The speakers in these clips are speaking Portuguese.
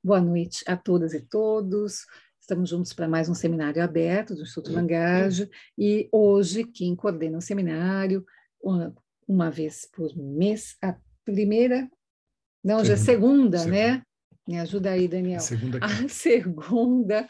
Boa noite a todas e todos. Estamos juntos para mais um seminário aberto do Instituto Langage e hoje quem coordena o seminário, uma vez por mês, a primeira, não, já é segunda, né? Me ajuda aí, Daniel. A segunda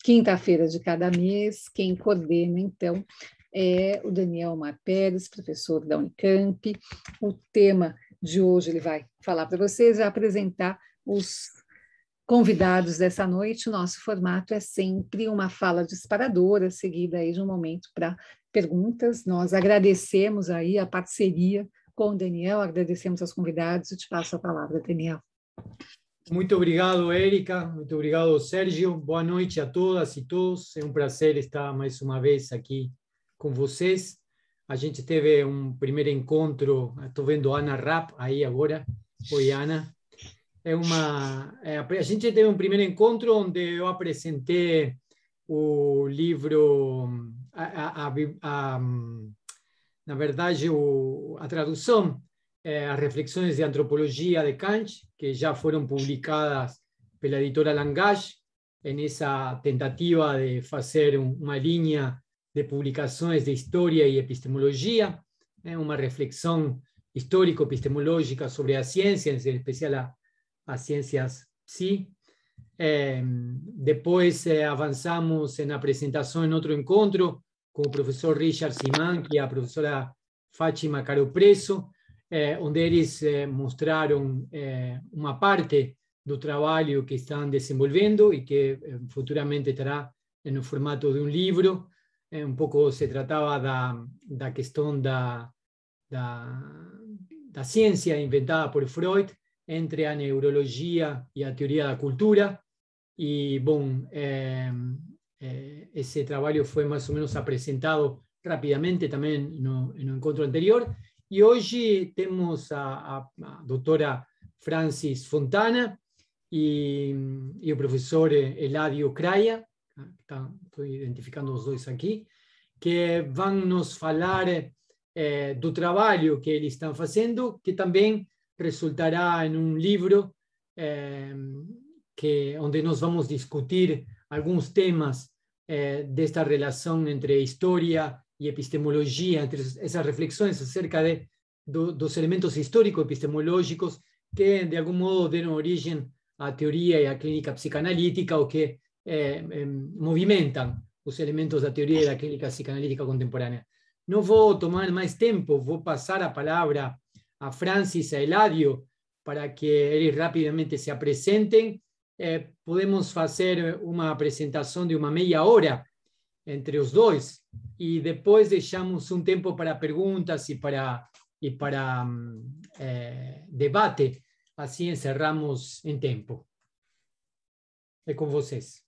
quinta-feira de cada mês, quem coordena, então, é o Daniel Mar Pérez, professor da Unicamp. O tema de hoje ele vai falar para vocês, vai apresentar os convidados dessa noite. O nosso formato é sempre uma fala disparadora, seguida aí de um momento para perguntas. Nós agradecemos aí a parceria com o Daniel, agradecemos aos convidados e te passo a palavra, Daniel. Muito obrigado, Érica. Muito obrigado, Sérgio. Boa noite a todas e todos. É um prazer estar mais uma vez aqui com vocês. A gente teve um primeiro encontro, estou vendo a Ana Rapp aí agora. Oi, Ana. A gente teve um primeiro encontro onde eu apresentei o livro, na verdade, a tradução, as reflexões de antropologia de Kant, que já foram publicadas pela editora Langage, nessa tentativa de fazer uma linha de publicações de história e epistemologia, uma reflexão histórico-epistemológica sobre a ciência, em especial as ciências psi. Depois avançamos na apresentação em outro encontro com o professor Richard Siman e a professora Fátima Caro Preso, onde eles mostraram uma parte do trabalho que estão desenvolvendo e que futuramente estará no formato de um livro. Um pouco se tratava da questão da ciência inventada por Freud, entre a neurologia e a teoria da cultura. E, bom, esse trabalho foi mais ou menos apresentado rapidamente também no encontro anterior. E hoje temos a doutora Francis Fontana e o professor Eladio Craia, estou identificando os dois aqui, que vão nos falar do trabalho que eles estão fazendo, que também resultará em um livro onde nós vamos discutir alguns temas desta relação entre história e epistemologia, entre essas reflexões acerca dos elementos histórico-epistemológicos que, de algum modo, deram origem à teoria e à clínica psicanalítica, ou que movimentam os elementos da teoria e da clínica psicanalítica contemporânea. Não vou tomar mais tempo, vou passar a palavra a Francis e a Eladio para que eles rapidamente se apresentem. Podemos fazer uma apresentação de uma meia hora entre os dois e depois deixamos um tempo para perguntas e para debate. Assim encerramos em tempo. É com vocês.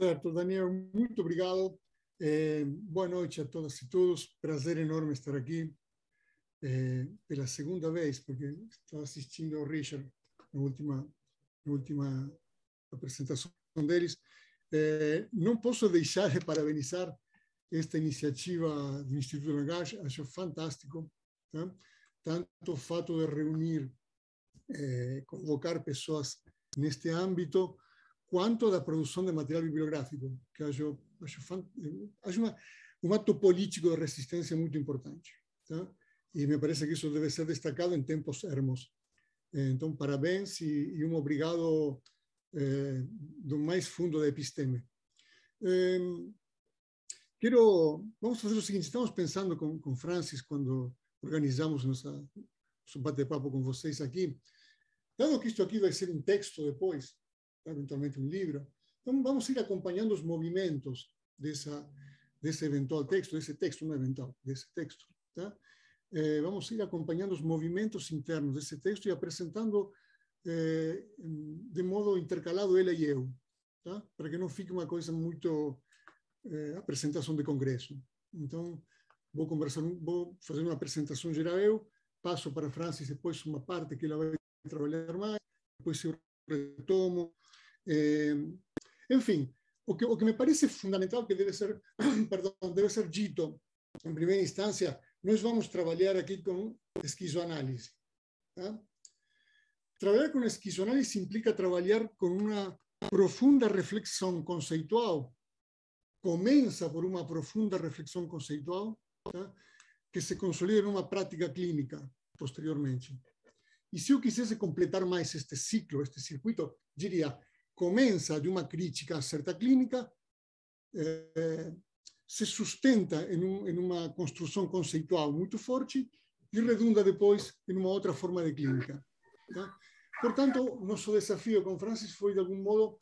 Certo, Daniel, muito obrigado. Boa noite a todas e todos. Prazer enorme estar aqui pela segunda vez, porque estava assistindo ao Richard na última apresentação deles. Não posso deixar de parabenizar esta iniciativa do Instituto Langage, acho fantástico, tá? Tanto o fato de reunir, convocar pessoas neste âmbito, quanto da produção de material bibliográfico, que acho um ato político de resistência muito importante, tá? E me parece que isso deve ser destacado em tempos ermos. Então, parabéns e um obrigado do mais fundo da Episteme. Vamos fazer o seguinte: estamos pensando com Francis, quando organizamos nosso bate-papo com vocês aqui, dado que isto aqui vai ser um texto depois, eventualmente um livro, então vamos ir acompanhando os movimentos desse eventual texto, desse texto tá? Vamos ir acompanhando os movimentos internos desse texto e apresentando de modo intercalado ele e eu, tá? Para que não fique uma coisa muito apresentação de congresso. Então, vou fazer uma apresentação geral eu, passo para a Francis depois uma parte que ela vai trabalhar mais, depois eu retomo. Enfim, o que me parece fundamental, que deve ser, deve ser dito em primeira instância, nós vamos trabalhar aqui com esquizoanálise, tá? Trabalhar com esquizoanálise implica trabalhar com uma profunda reflexão conceitual. Começa por uma profunda reflexão conceitual, tá? Que se consolida numa prática clínica posteriormente. E se eu quisesse completar mais este ciclo, este circuito, diria, começa de uma crítica acerta clínica, se sustenta em uma construção conceitual muito forte e redunda depois em uma outra forma de clínica. Tá? Portanto, nosso desafio com Francis foi, de algum modo,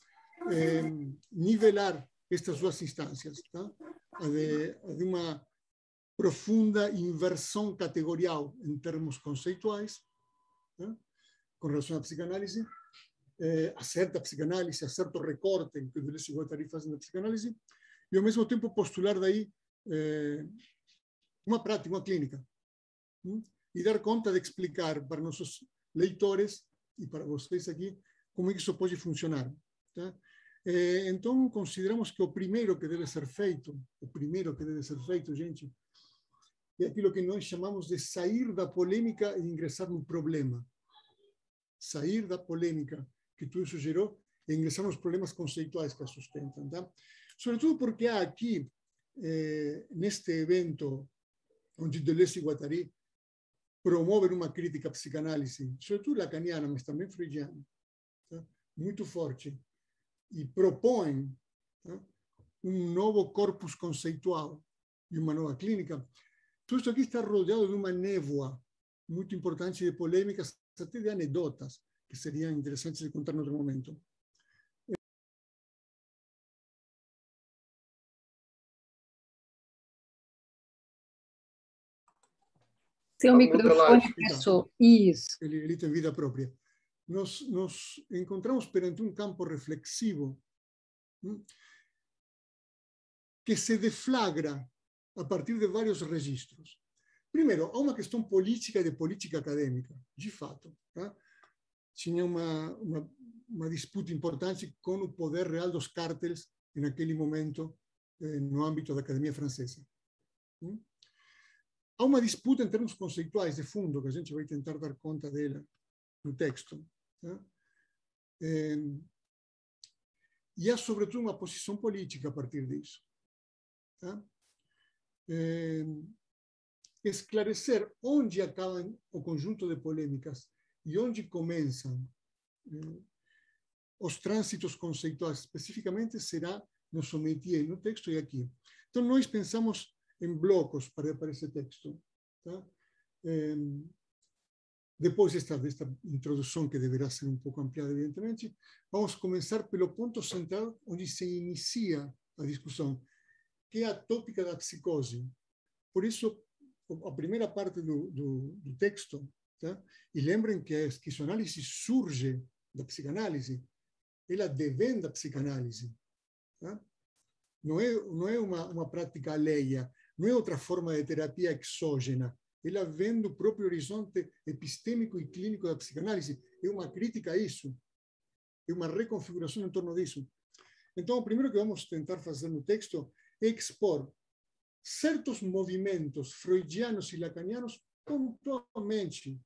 nivelar estas duas instâncias, tá? A de uma profunda inversão categorial em termos conceituais, tá? Com relação à psicanálise, a certa psicanálise, a certo recorte que o Deleuze e Guattari fazem da psicanálise, e ao mesmo tempo postular daí uma prática, uma clínica, e dar conta de explicar para nossos leitores e para vocês aqui como isso pode funcionar. Tá? Então, consideramos que o primeiro que deve ser feito, gente, é aquilo que nós chamamos de sair da polêmica e ingressar no problema. Sair da polêmica que tudo isso gerou e ingressar nos problemas conceituais que a sustentam. Tá? Sobretudo porque há aqui, neste evento, onde Deleuze e Guattari promovem uma crítica à psicanálise, sobretudo lacaniana, mas também freudiana, tá? Muito forte, e propõem, tá? Um novo corpus conceitual e uma nova clínica. Tudo isso aqui está rodeado de uma névoa muito importante de polêmicas, até de anedotas, que seriam interessantes de contar em outro momento. Seu microfone fechou. Isso. Ele tem vida própria. Nos encontramos perante um campo reflexivo que se deflagra a partir de vários registros. Primeiro, há uma questão política e de política acadêmica, de fato. Tá? Tinha uma disputa importante com o poder real dos cárteles naquele momento no âmbito da academia francesa. Há uma disputa em termos conceituais de fundo, que a gente vai tentar dar conta dela no texto. Tá? E há, sobretudo, uma posição política a partir disso. Tá? Esclarecer onde acabam o conjunto de polêmicas e onde começam os trânsitos conceituais, especificamente, será nosso métier no texto e aqui. Então, nós pensamos em blocos para esse texto. Tá? Depois desta introdução, que deverá ser um pouco ampliada, evidentemente, vamos começar pelo ponto central, onde se inicia a discussão, que é a tópica da psicose. Por isso, a primeira parte do texto, tá? E lembrem que a esquizoanálise surge da psicanálise, ela devém da psicanálise. Tá? Não é uma prática alheia, não é outra forma de terapia exógena. Ela vem do próprio horizonte epistêmico e clínico da psicanálise. É uma crítica a isso. É uma reconfiguração em torno disso. Então, o primeiro que vamos tentar fazer no texto é expor certos movimentos freudianos e lacanianos pontualmente,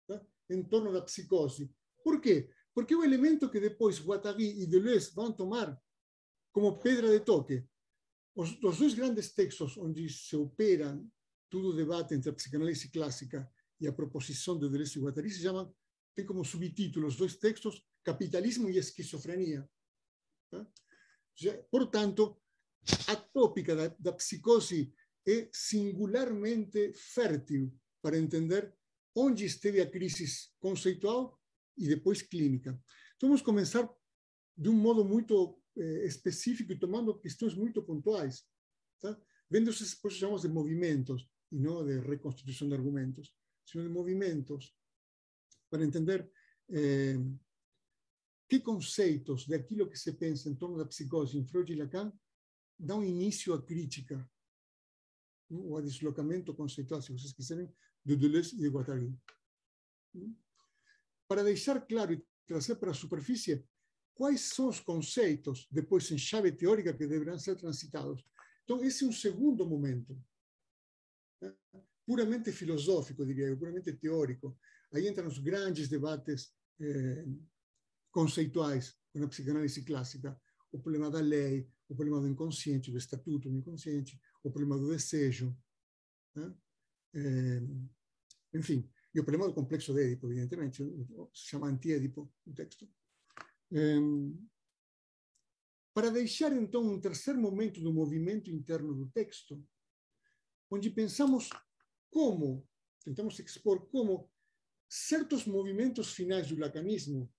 tá? Em torno da psicose. Por quê? Porque é o elemento que depois Guattari e Deleuze vão tomar como pedra de toque. Os dois grandes textos onde se opera todo o debate entre a psicanálise clássica e a proposição de Deleuze e Guattari se chamam, tem como subtítulo os dois textos, Capitalismo e Esquizofrenia. Tá? Portanto, a tópica da psicose é singularmente fértil para entender onde esteve a crise conceitual e depois clínica. Então, vamos começar de um modo muito específico e tomando questões muito pontuais, tá? Vendo esses que chamamos de movimentos, e não de reconstituição de argumentos, sino de movimentos, para entender que conceitos daquilo que se pensa em torno da psicose em Freud e Lacan dão início à crítica, ou a deslocamento conceitual, se vocês quiserem, de Deleuze e de Guattari. Para deixar claro e trazer para a superfície quais são os conceitos, depois em chave teórica, que deverão ser transitados. Então, esse é um segundo momento, puramente filosófico, diria eu, puramente teórico. Aí entram os grandes debates conceituais na psicanálise clássica, o problema da lei, o problema do inconsciente, do estatuto do inconsciente, o problema do desejo, né? Enfim, e o problema do complexo de Édipo, evidentemente, se chama anti-Édipo no texto. Para deixar, então, um terceiro momento do movimento interno do texto, onde pensamos como, tentamos expor como certos movimentos finais do lacanismo,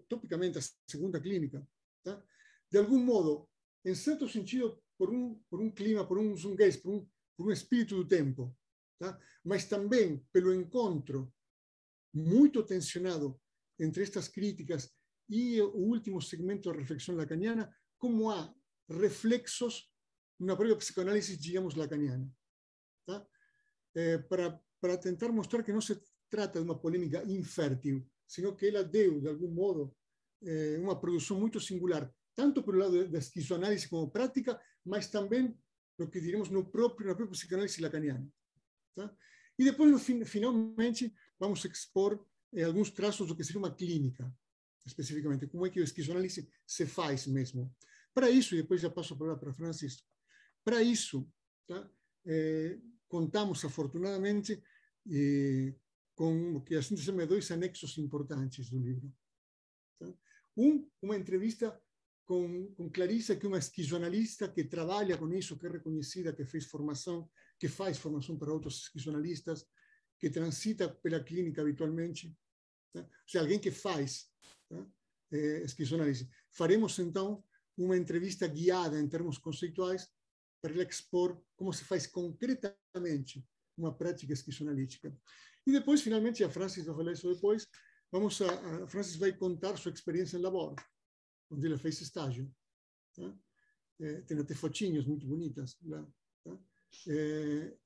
topicamente a segunda clínica, tá? De algum modo, em certo sentido, por um clima, por um zeitgeist, por um espírito do tempo, tá? Mas também pelo encontro muito tensionado entre estas críticas e o último segmento da reflexão lacaniana, como há reflexos na própria psicanálise, digamos, lacaniana. Tá? Para tentar mostrar que não se trata de uma polêmica infértil, sino que ela deu, de algum modo, uma produção muito singular, tanto pelo lado da esquizoanálise como prática, mas também, no que diremos, na própria psicanálise lacaniana. Tá? E depois, finalmente, vamos expor alguns traços do que seria uma clínica, especificamente, como é que a esquizoanálise se faz mesmo. Para isso, e depois já passo a palavra para Francisco, para isso, tá? Contamos, afortunadamente, com o que assim se chama 2 anexos importantes do livro. Tá? Uma entrevista com Clarissa, que é uma esquizoanalista que trabalha com isso, que é reconhecida, que faz formação para outros esquizoanalistas, que transita pela clínica habitualmente. Tá? Ou seja, alguém que faz, tá? Esquizoanálise. Faremos, então, uma entrevista guiada em termos conceituais para ela expor como se faz concretamente uma prática esquizoanalítica. E depois, finalmente, a Francis vai falar isso depois, a Francis vai contar sua experiência em labor, onde ela fez estágio. Tá? Tem até fotinhos muito bonitas lá. Tá?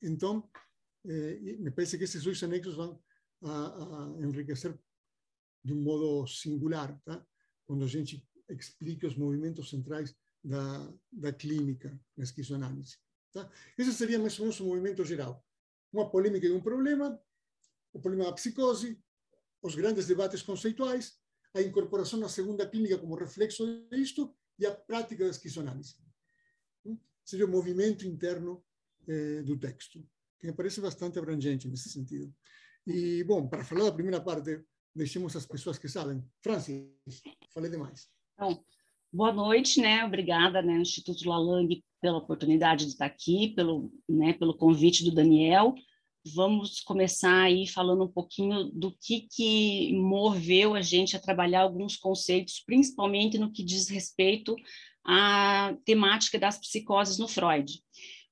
Então, me parece que esses 2 anexos vão a enriquecer de um modo singular, tá? Quando a gente explica os movimentos centrais da clínica na esquizoanálise. Tá? Esse seria mais ou menos o movimento geral. Uma polêmica e um problema, o problema da psicose, os grandes debates conceituais, a incorporação na segunda clínica como reflexo disto e a prática da esquizoanálise. Seria o movimento interno do texto, que me parece bastante abrangente nesse sentido. E, bom, para falar da primeira parte, deixemos as pessoas que sabem. Francis, falei demais. Então, boa noite, né? Obrigada, né, Instituto Lalang, pela oportunidade de estar aqui, pelo convite do Daniel. Vamos começar aí falando um pouquinho do que moveu a gente a trabalhar alguns conceitos, principalmente no que diz respeito à temática das psicoses no Freud.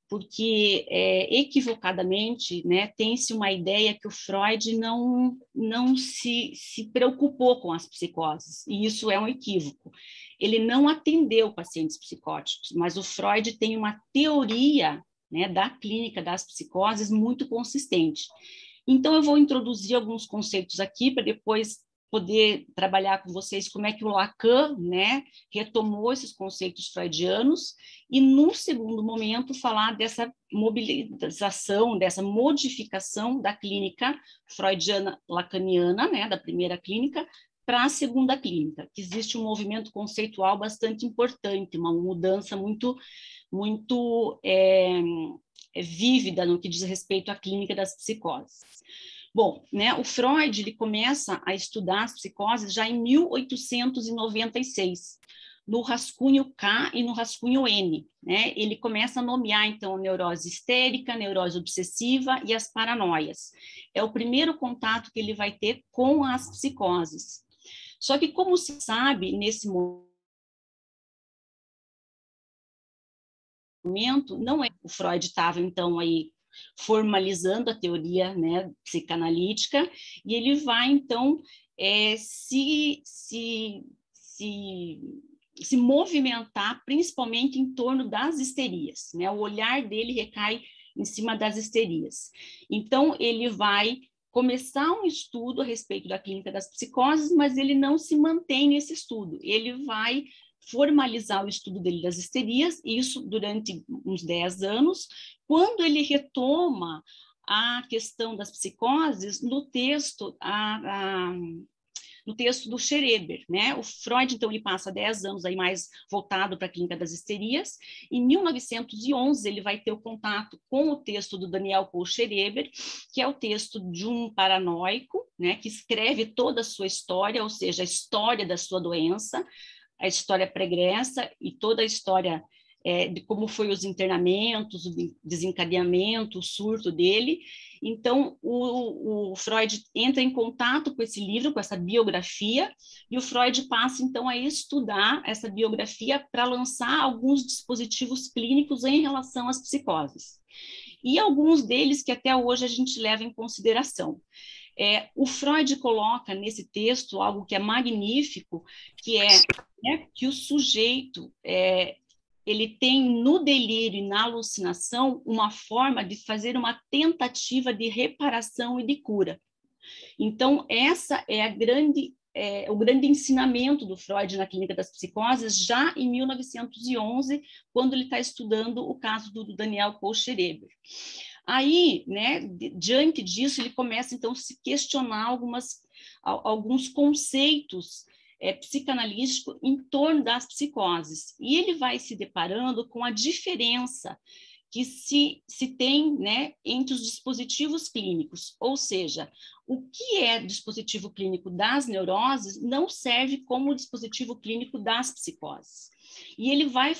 Porque, equivocadamente, né, tem-se uma ideia que o Freud não se preocupou com as psicoses, e isso é um equívoco. Ele não atendeu pacientes psicóticos, mas o Freud tem uma teoria, né, da clínica das psicoses muito consistente. Então, eu vou introduzir alguns conceitos aqui para depois poder trabalhar com vocês como é que o Lacan, né, retomou esses conceitos freudianos e, num segundo momento, falar dessa mobilização, dessa modificação da clínica freudiana lacaniana, né, da primeira clínica, para a segunda clínica, que existe um movimento conceitual bastante importante, uma mudança muito vívida no que diz respeito à clínica das psicoses. Bom, né, o Freud ele começa a estudar as psicoses já em 1896, no rascunho K e no rascunho N. Né? Ele começa a nomear, então, a neurose histérica, a neurose obsessiva e as paranoias. É o primeiro contato que ele vai ter com as psicoses. Só que, como se sabe, nesse momento, não é. O Freud estava, então, aí formalizando a teoria, né, psicanalítica, e ele vai, então, se movimentar principalmente em torno das histerias, né? O olhar dele recai em cima das histerias. Então, ele vai começar um estudo a respeito da clínica das psicoses, mas ele não se mantém nesse estudo. Ele vai formalizar o estudo dele das histerias, isso durante uns 10 anos, quando ele retoma a questão das psicoses no texto no texto do Schreber, né? O Freud, então, ele passa 10 anos aí mais voltado para a clínica das histerias. Em 1911, ele vai ter o contato com o texto do Daniel Paul Schreber, que é o texto de um paranoico, né? Que escreve toda a sua história, ou seja, a história da sua doença, a história pregressa e toda a história de como foi os internamentos, o desencadeamento, o surto dele. Então, o Freud entra em contato com esse livro, com essa biografia, e o Freud passa, então, a estudar essa biografia para lançar alguns dispositivos clínicos em relação às psicoses. E alguns deles que até hoje a gente leva em consideração. O Freud coloca nesse texto algo que é magnífico, que é, né, que o sujeito ele tem no delírio e na alucinação uma forma de fazer uma tentativa de reparação e de cura. Então, essa é o grande ensinamento do Freud na clínica das psicoses, já em 1911, quando ele está estudando o caso do Daniel Paul Schreber. Aí, né, diante disso, ele começa, então, a se questionar alguns conceitos psicanalísticos em torno das psicoses. E ele vai se deparando com a diferença que se tem, né, entre os dispositivos clínicos, ou seja, o que é dispositivo clínico das neuroses não serve como dispositivo clínico das psicoses. E ele vai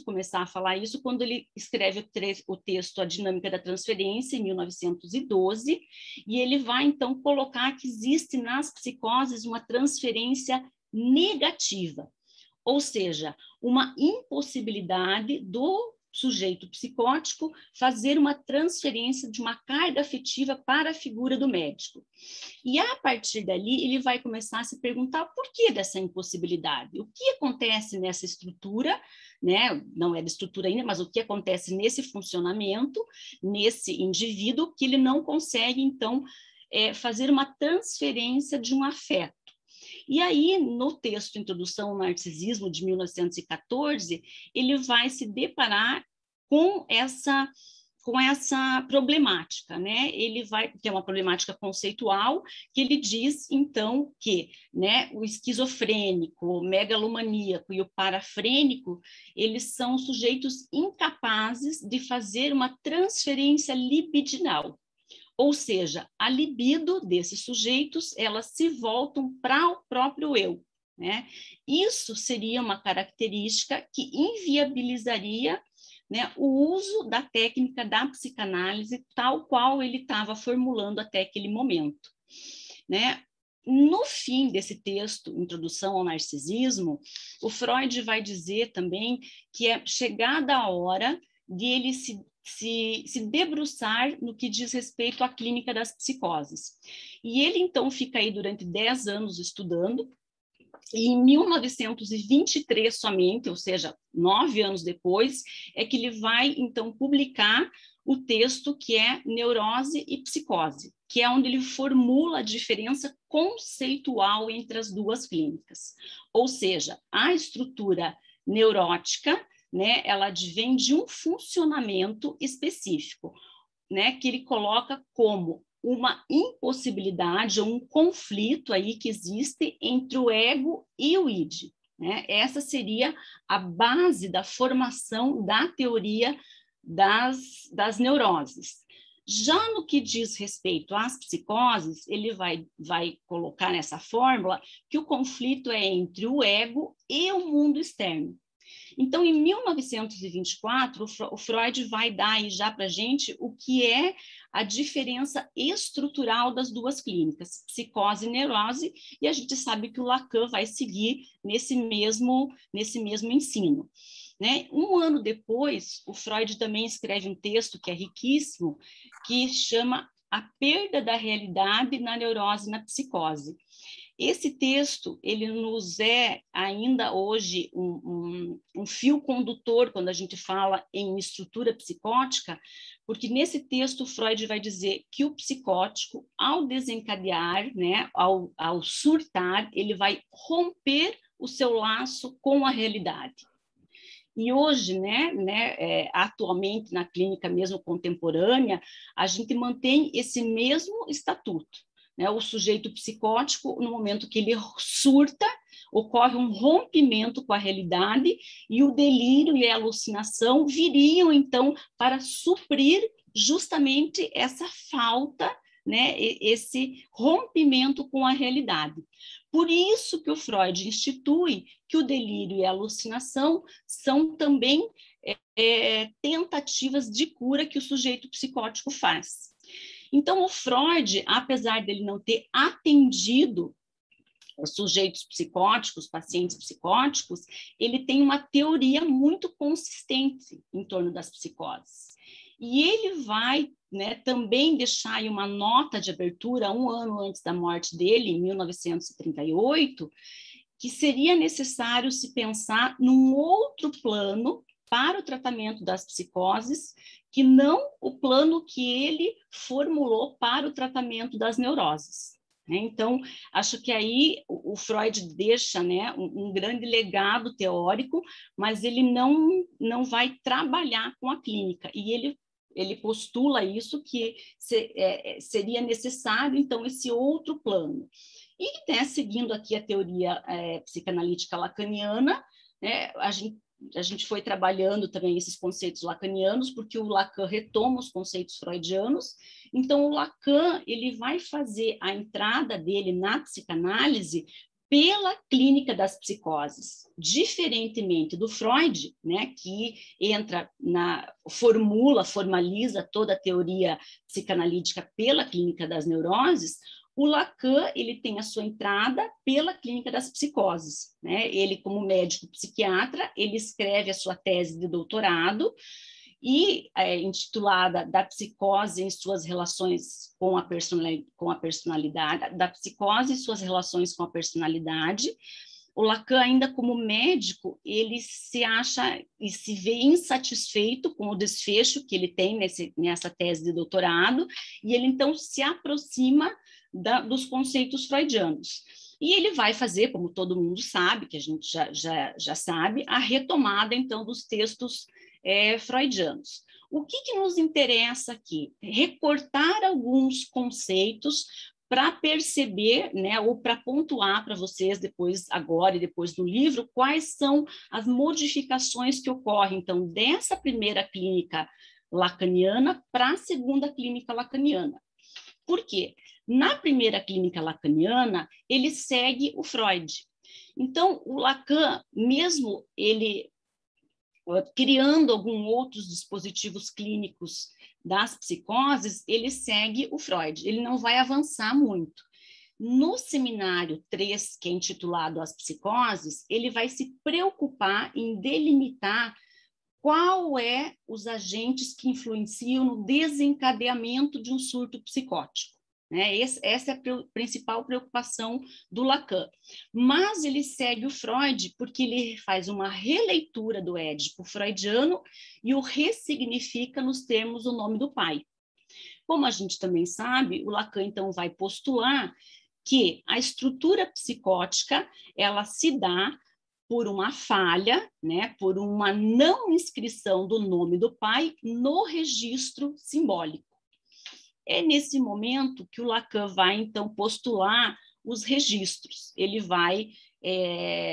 começar a falar isso, quando ele escreve o texto A Dinâmica da Transferência, em 1912, e ele vai, então, colocar que existe nas psicoses uma transferência negativa, ou seja, uma impossibilidade do sujeito psicótico fazer uma transferência de uma carga afetiva para a figura do médico. E a partir dali, ele vai começar a se perguntar o porquê dessa impossibilidade, o que acontece nessa estrutura, né? Não é da estrutura ainda, mas o que acontece nesse funcionamento, nesse indivíduo, que ele não consegue, então, fazer uma transferência de um afeto. E aí, no texto Introdução ao Narcisismo, de 1914, ele vai se deparar com essa problemática, né? Que é uma problemática conceitual, que ele diz, então, que, né, o esquizofrênico, o megalomaníaco e o parafrênico, eles são sujeitos incapazes de fazer uma transferência libidinal. Ou seja, a libido desses sujeitos, elas se voltam para o próprio eu, né? Isso seria uma característica que inviabilizaria, né, o uso da técnica da psicanálise tal qual ele estava formulando até aquele momento, né? No fim desse texto, Introdução ao Narcisismo, o Freud vai dizer também que é chegada a hora de ele se debruçar no que diz respeito à clínica das psicoses. E ele, então, fica aí durante 10 anos estudando, e em 1923 somente, ou seja, 9 anos depois, é que ele vai, então, publicar o texto que é Neurose e Psicose, que é onde ele formula a diferença conceitual entre as duas clínicas. Ou seja, a estrutura neurótica, né, ela advém de um funcionamento específico, né, que ele coloca como uma impossibilidade ou um conflito aí que existe entre o ego e o id, né? Essa seria a base da formação da teoria das neuroses. Já no que diz respeito às psicoses, ele vai colocar nessa fórmula que o conflito é entre o ego e o mundo externo. Então, em 1924, o Freud vai dar aí já para a gente o que é a diferença estrutural das duas clínicas, psicose e neurose, e a gente sabe que o Lacan vai seguir nesse mesmo ensino, né? Um ano depois, o Freud também escreve um texto que é riquíssimo, que chama A Perda da Realidade na Neurose e na Psicose. Esse texto, ele nos é ainda hoje um fio condutor quando a gente fala em estrutura psicótica, porque nesse texto Freud vai dizer que o psicótico, ao desencadear, né, ao surtar, ele vai romper o seu laço com a realidade. E hoje, atualmente, na clínica mesmo contemporânea, a gente mantém esse mesmo estatuto, né? O sujeito psicótico, no momento que ele surta, ocorre um rompimento com a realidade e o delírio e a alucinação viriam, então, para suprir justamente essa falta, né? Esse rompimento com a realidade. Por isso que o Freud institui que o delírio e a alucinação são também tentativas de cura que o sujeito psicótico faz. Então, o Freud, apesar dele não ter atendido os sujeitos psicóticos, pacientes psicóticos, ele tem uma teoria muito consistente em torno das psicoses. E ele vai, né, também deixar aí uma nota de abertura, 1 ano antes da morte dele, em 1938, que seria necessário se pensar num outro plano para o tratamento das psicoses, que não o plano que ele formulou para o tratamento das neuroses. Então, acho que aí o Freud deixa, né, um grande legado teórico, mas ele não vai trabalhar com a clínica, e ele postula isso, que seria necessário, então, esse outro plano. E, né, seguindo aqui a teoria psicanalítica lacaniana, né, a gente foi trabalhando também esses conceitos lacanianos, porque o Lacan retoma os conceitos freudianos. Então, o Lacan, ele vai fazer a entrada dele na psicanálise pela clínica das psicoses, diferentemente do Freud, né, que entra formaliza toda a teoria psicanalítica pela clínica das neuroses. O Lacan, ele tem a sua entrada pela clínica das psicoses, né? Ele, como médico psiquiatra, ele escreve a sua tese de doutorado, e intitulada Da Psicose em Suas Relações com a Personalidade, da psicose e suas relações com a personalidade. O Lacan, ainda como médico, ele se acha e se vê insatisfeito com o desfecho que ele tem nessa tese de doutorado, e ele, então, se aproxima dos conceitos freudianos. E ele vai fazer, como todo mundo sabe, que a gente já sabe, a retomada, então, dos textos freudianos. O que nos interessa aqui? Recortar alguns conceitos para perceber, né, ou para pontuar para vocês depois, agora e depois do livro, quais são as modificações que ocorrem, então, dessa primeira clínica lacaniana para a segunda clínica lacaniana. Por quê? Na primeira clínica lacaniana, ele segue o Freud. Então, o Lacan, mesmo ele criando alguns outros dispositivos clínicos das psicoses, ele segue o Freud, ele não vai avançar muito. No seminário 3, que é intitulado As Psicoses, ele vai se preocupar em delimitar qual é os agentes que influenciam no desencadeamento de um surto psicótico. Né? Essa é a principal preocupação do Lacan. Mas ele segue o Freud porque ele faz uma releitura do Édipo freudiano e o ressignifica nos termos do nome do pai. Como a gente também sabe, o Lacan, então, vai postular que a estrutura psicótica ela se dá por uma falha, né, por uma não inscrição do nome do pai no registro simbólico. É nesse momento que o Lacan vai, então, postular os registros. Ele vai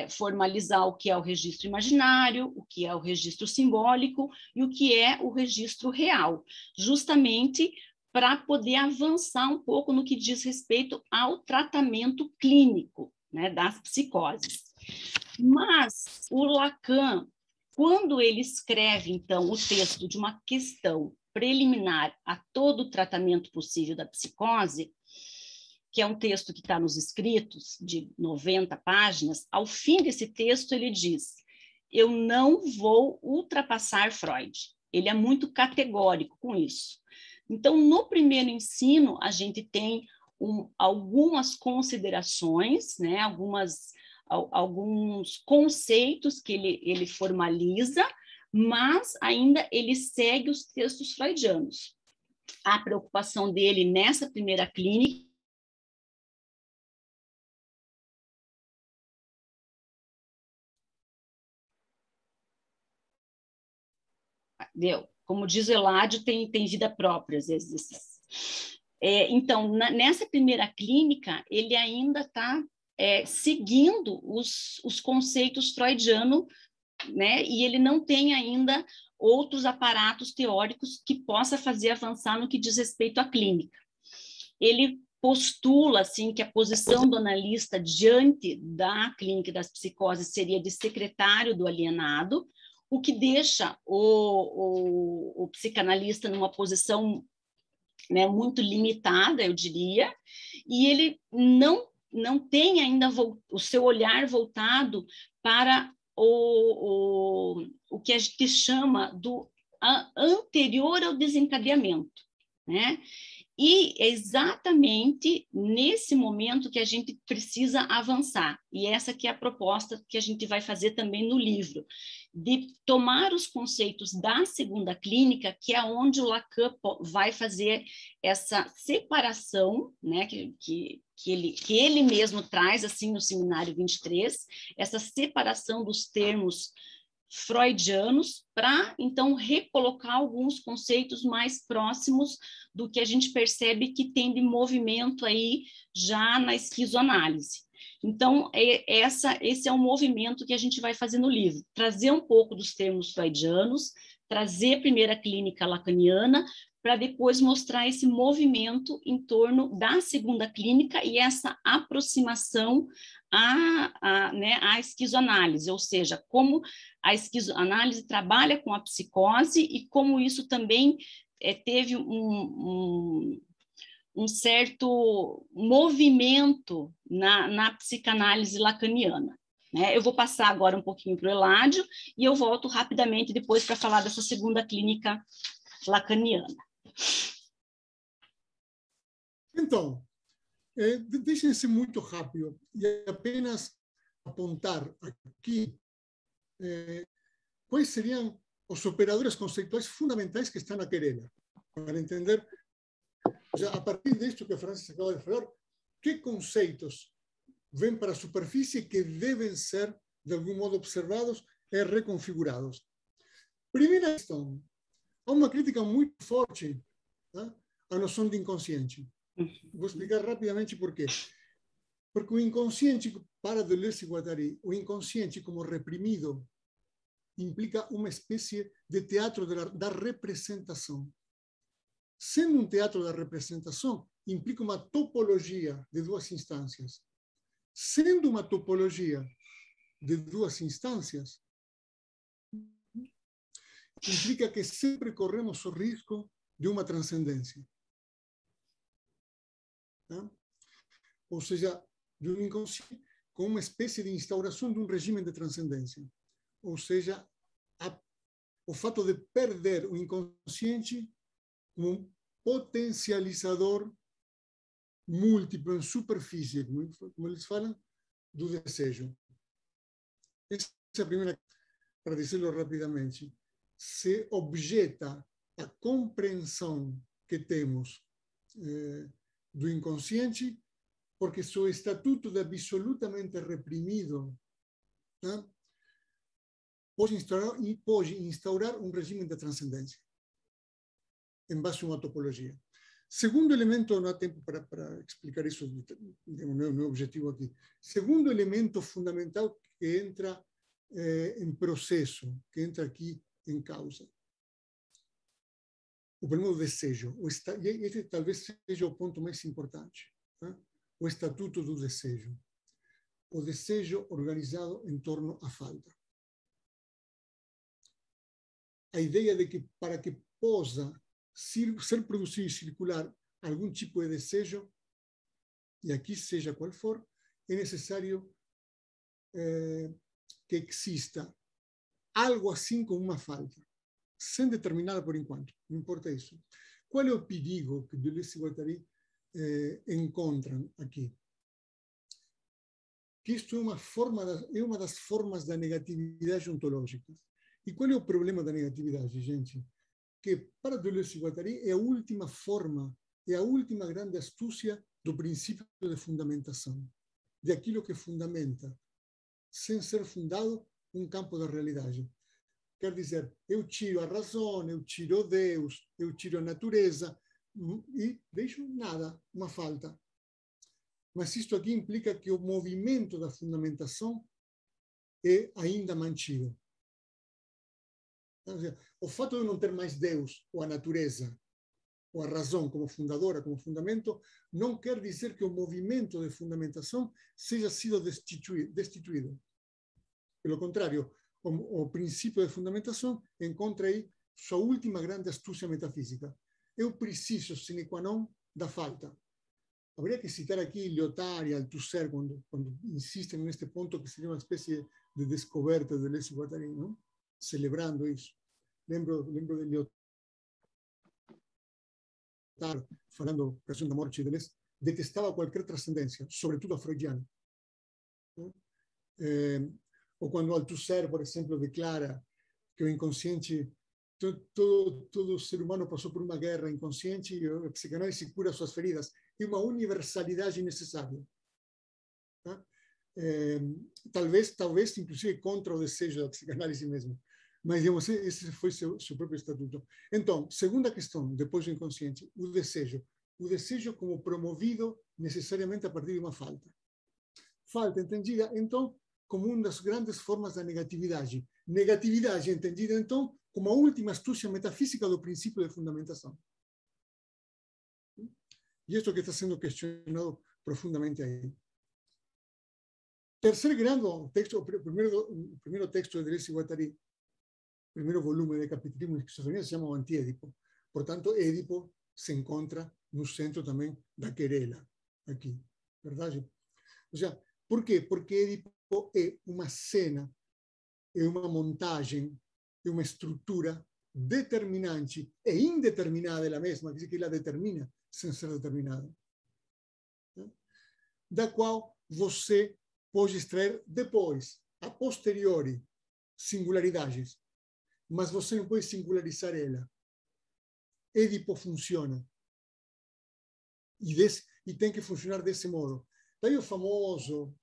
formalizar o que é o registro imaginário, o que é o registro simbólico e o que é o registro real, justamente para poder avançar um pouco no que diz respeito ao tratamento clínico, né, das psicoses. Mas o Lacan, quando ele escreve, então, o texto de uma questão preliminar a todo o tratamento possível da psicose, que é um texto que está nos escritos, de 90 páginas, ao fim desse texto ele diz: eu não vou ultrapassar Freud. Ele é muito categórico com isso. Então, no primeiro ensino, a gente tem algumas considerações, né, alguns conceitos que ele formaliza, mas ainda ele segue os textos freudianos. A preocupação dele nessa primeira clínica como diz o Eládio, tem vida própria, às vezes. Então, nessa primeira clínica, ele ainda está seguindo os conceitos freudianos, né? E ele não tem ainda outros aparatos teóricos que possa fazer avançar no que diz respeito à clínica. Ele postula assim que a posição do analista diante da clínica das psicoses seria de secretário do alienado, o que deixa o psicanalista numa posição, né, muito limitada, eu diria, e ele não tem ainda o seu olhar voltado para o que a gente chama do anterior ao desencadeamento, né? E é exatamente nesse momento que a gente precisa avançar. E essa que é a proposta que a gente vai fazer também no livro, de tomar os conceitos da segunda clínica, que é onde o Lacan vai fazer essa separação, né, que ele mesmo traz assim no Seminário 23, essa separação dos termos freudianos, para então recolocar alguns conceitos mais próximos do que a gente percebe que tem de movimento aí já na esquizoanálise. Então, esse é um movimento que a gente vai fazer no livro, trazer um pouco dos termos freudianos, trazer a primeira clínica lacaniana, para depois mostrar esse movimento em torno da segunda clínica e essa aproximação à esquizoanálise, ou seja, como a esquizoanálise trabalha com a psicose e como isso também teve um certo movimento na psicanálise lacaniana. Né? Eu vou passar agora um pouquinho para o Eládio e eu volto rapidamente depois para falar dessa segunda clínica lacaniana. Então, deixem ser muito rápido e apenas apontar aqui quais seriam os operadores conceituais fundamentais que estão na querela, para entender, a partir disto que a Francis acaba de falar, que conceitos vêm para a superfície que devem ser, de algum modo, observados e reconfigurados. Primeira questão, há uma crítica muito forte, tá, à noção de inconsciente. Vou explicar rapidamente por quê. Porque o inconsciente, para Deleuze-Guattari, o inconsciente como reprimido implica uma espécie de teatro da representação. Sendo um teatro da representação, implica uma topologia de duas instâncias. Sendo uma topologia de duas instâncias, implica que sempre corremos o risco de uma transcendência. Tá? Ou seja, de um inconsciente com uma espécie de instauração de um regime de transcendência. Ou seja, o fato de perder o inconsciente como um potencializador múltiplo em superfície, como eles falam, do desejo. Essa é a primeira, para dizê-lo rapidamente. Se objeta a compreensão que temos do inconsciente, porque seu estatuto de absolutamente reprimido, tá, pode instaurar um regime de transcendência em base a uma topologia. Segundo elemento, não há tempo para explicar isso, não é objetivo aqui. Segundo elemento fundamental que entra em processo, que entra aqui em causa. O problema do desejo. E esse talvez seja o ponto mais importante. Tá? O estatuto do desejo. O desejo organizado em torno à falta. A ideia de que para que possa ser produzido e circular algum tipo de desejo, e aqui seja qual for, é necessário que exista algo assim como uma falta, sem determinada por enquanto, não importa isso. Qual é o perigo que Deleuze e Guattari encontram aqui? Que isto é uma das formas da negatividade ontológica. E qual é o problema da negatividade, gente? Que para Deleuze e Guattari é a última forma, é a última grande astúcia do princípio de fundamentação, de aquilo que fundamenta, sem ser fundado, um campo da realidade. Quer dizer, eu tiro a razão, eu tiro Deus, eu tiro a natureza, e deixo nada, uma falta. Mas isto aqui implica que o movimento da fundamentação é ainda mantido. O fato de não ter mais Deus, ou a natureza, ou a razão como fundadora, como fundamento, não quer dizer que o movimento de fundamentação seja sido destituído. Pelo contrário, o princípio de fundamentação encontra aí sua última grande astúcia metafísica. É o preciso sine qua non da falta. Habría que citar aqui Lyotard e Althusser quando insistem neste ponto que seria uma espécie de descoberta de Deleuze e Guattari, não? Celebrando isso. Lembro de Lyotard falando da questão da morte de Deleuze, detestava qualquer transcendência, sobretudo a freudiana. Ou quando Althusser, por exemplo, declara que o inconsciente, todo ser humano passou por uma guerra inconsciente e a psicanálise cura suas feridas. É uma universalidade necessária. Talvez, inclusive, contra o desejo da psicanálise mesmo. Mas, digamos, esse foi seu próprio estatuto. Então, segunda questão, depois do inconsciente, o desejo. O desejo como promovido necessariamente a partir de uma falta. Falta entendida, então, como uma das grandes formas da negatividade. Negatividade entendida, então, como a última astúcia metafísica do princípio de fundamentação. E isto que está sendo questionado profundamente aí. Terceiro grande texto, o primeiro texto de Deleuze e Guattari, primeiro volume de Capitalismo e Esquizofrenia, se chama o Antiédipo. Portanto, Édipo se encontra no centro também da querela, aqui. Verdade? Ou seja, por quê? Porque Édipo é uma cena, é uma montagem, é uma estrutura determinante e indeterminada ela mesma, quer dizer que ela determina sem ser determinada, da qual você pode extrair depois, a posteriori, singularidades, mas você não pode singularizar ela. Édipo funciona. E tem que funcionar desse modo. Daí o famoso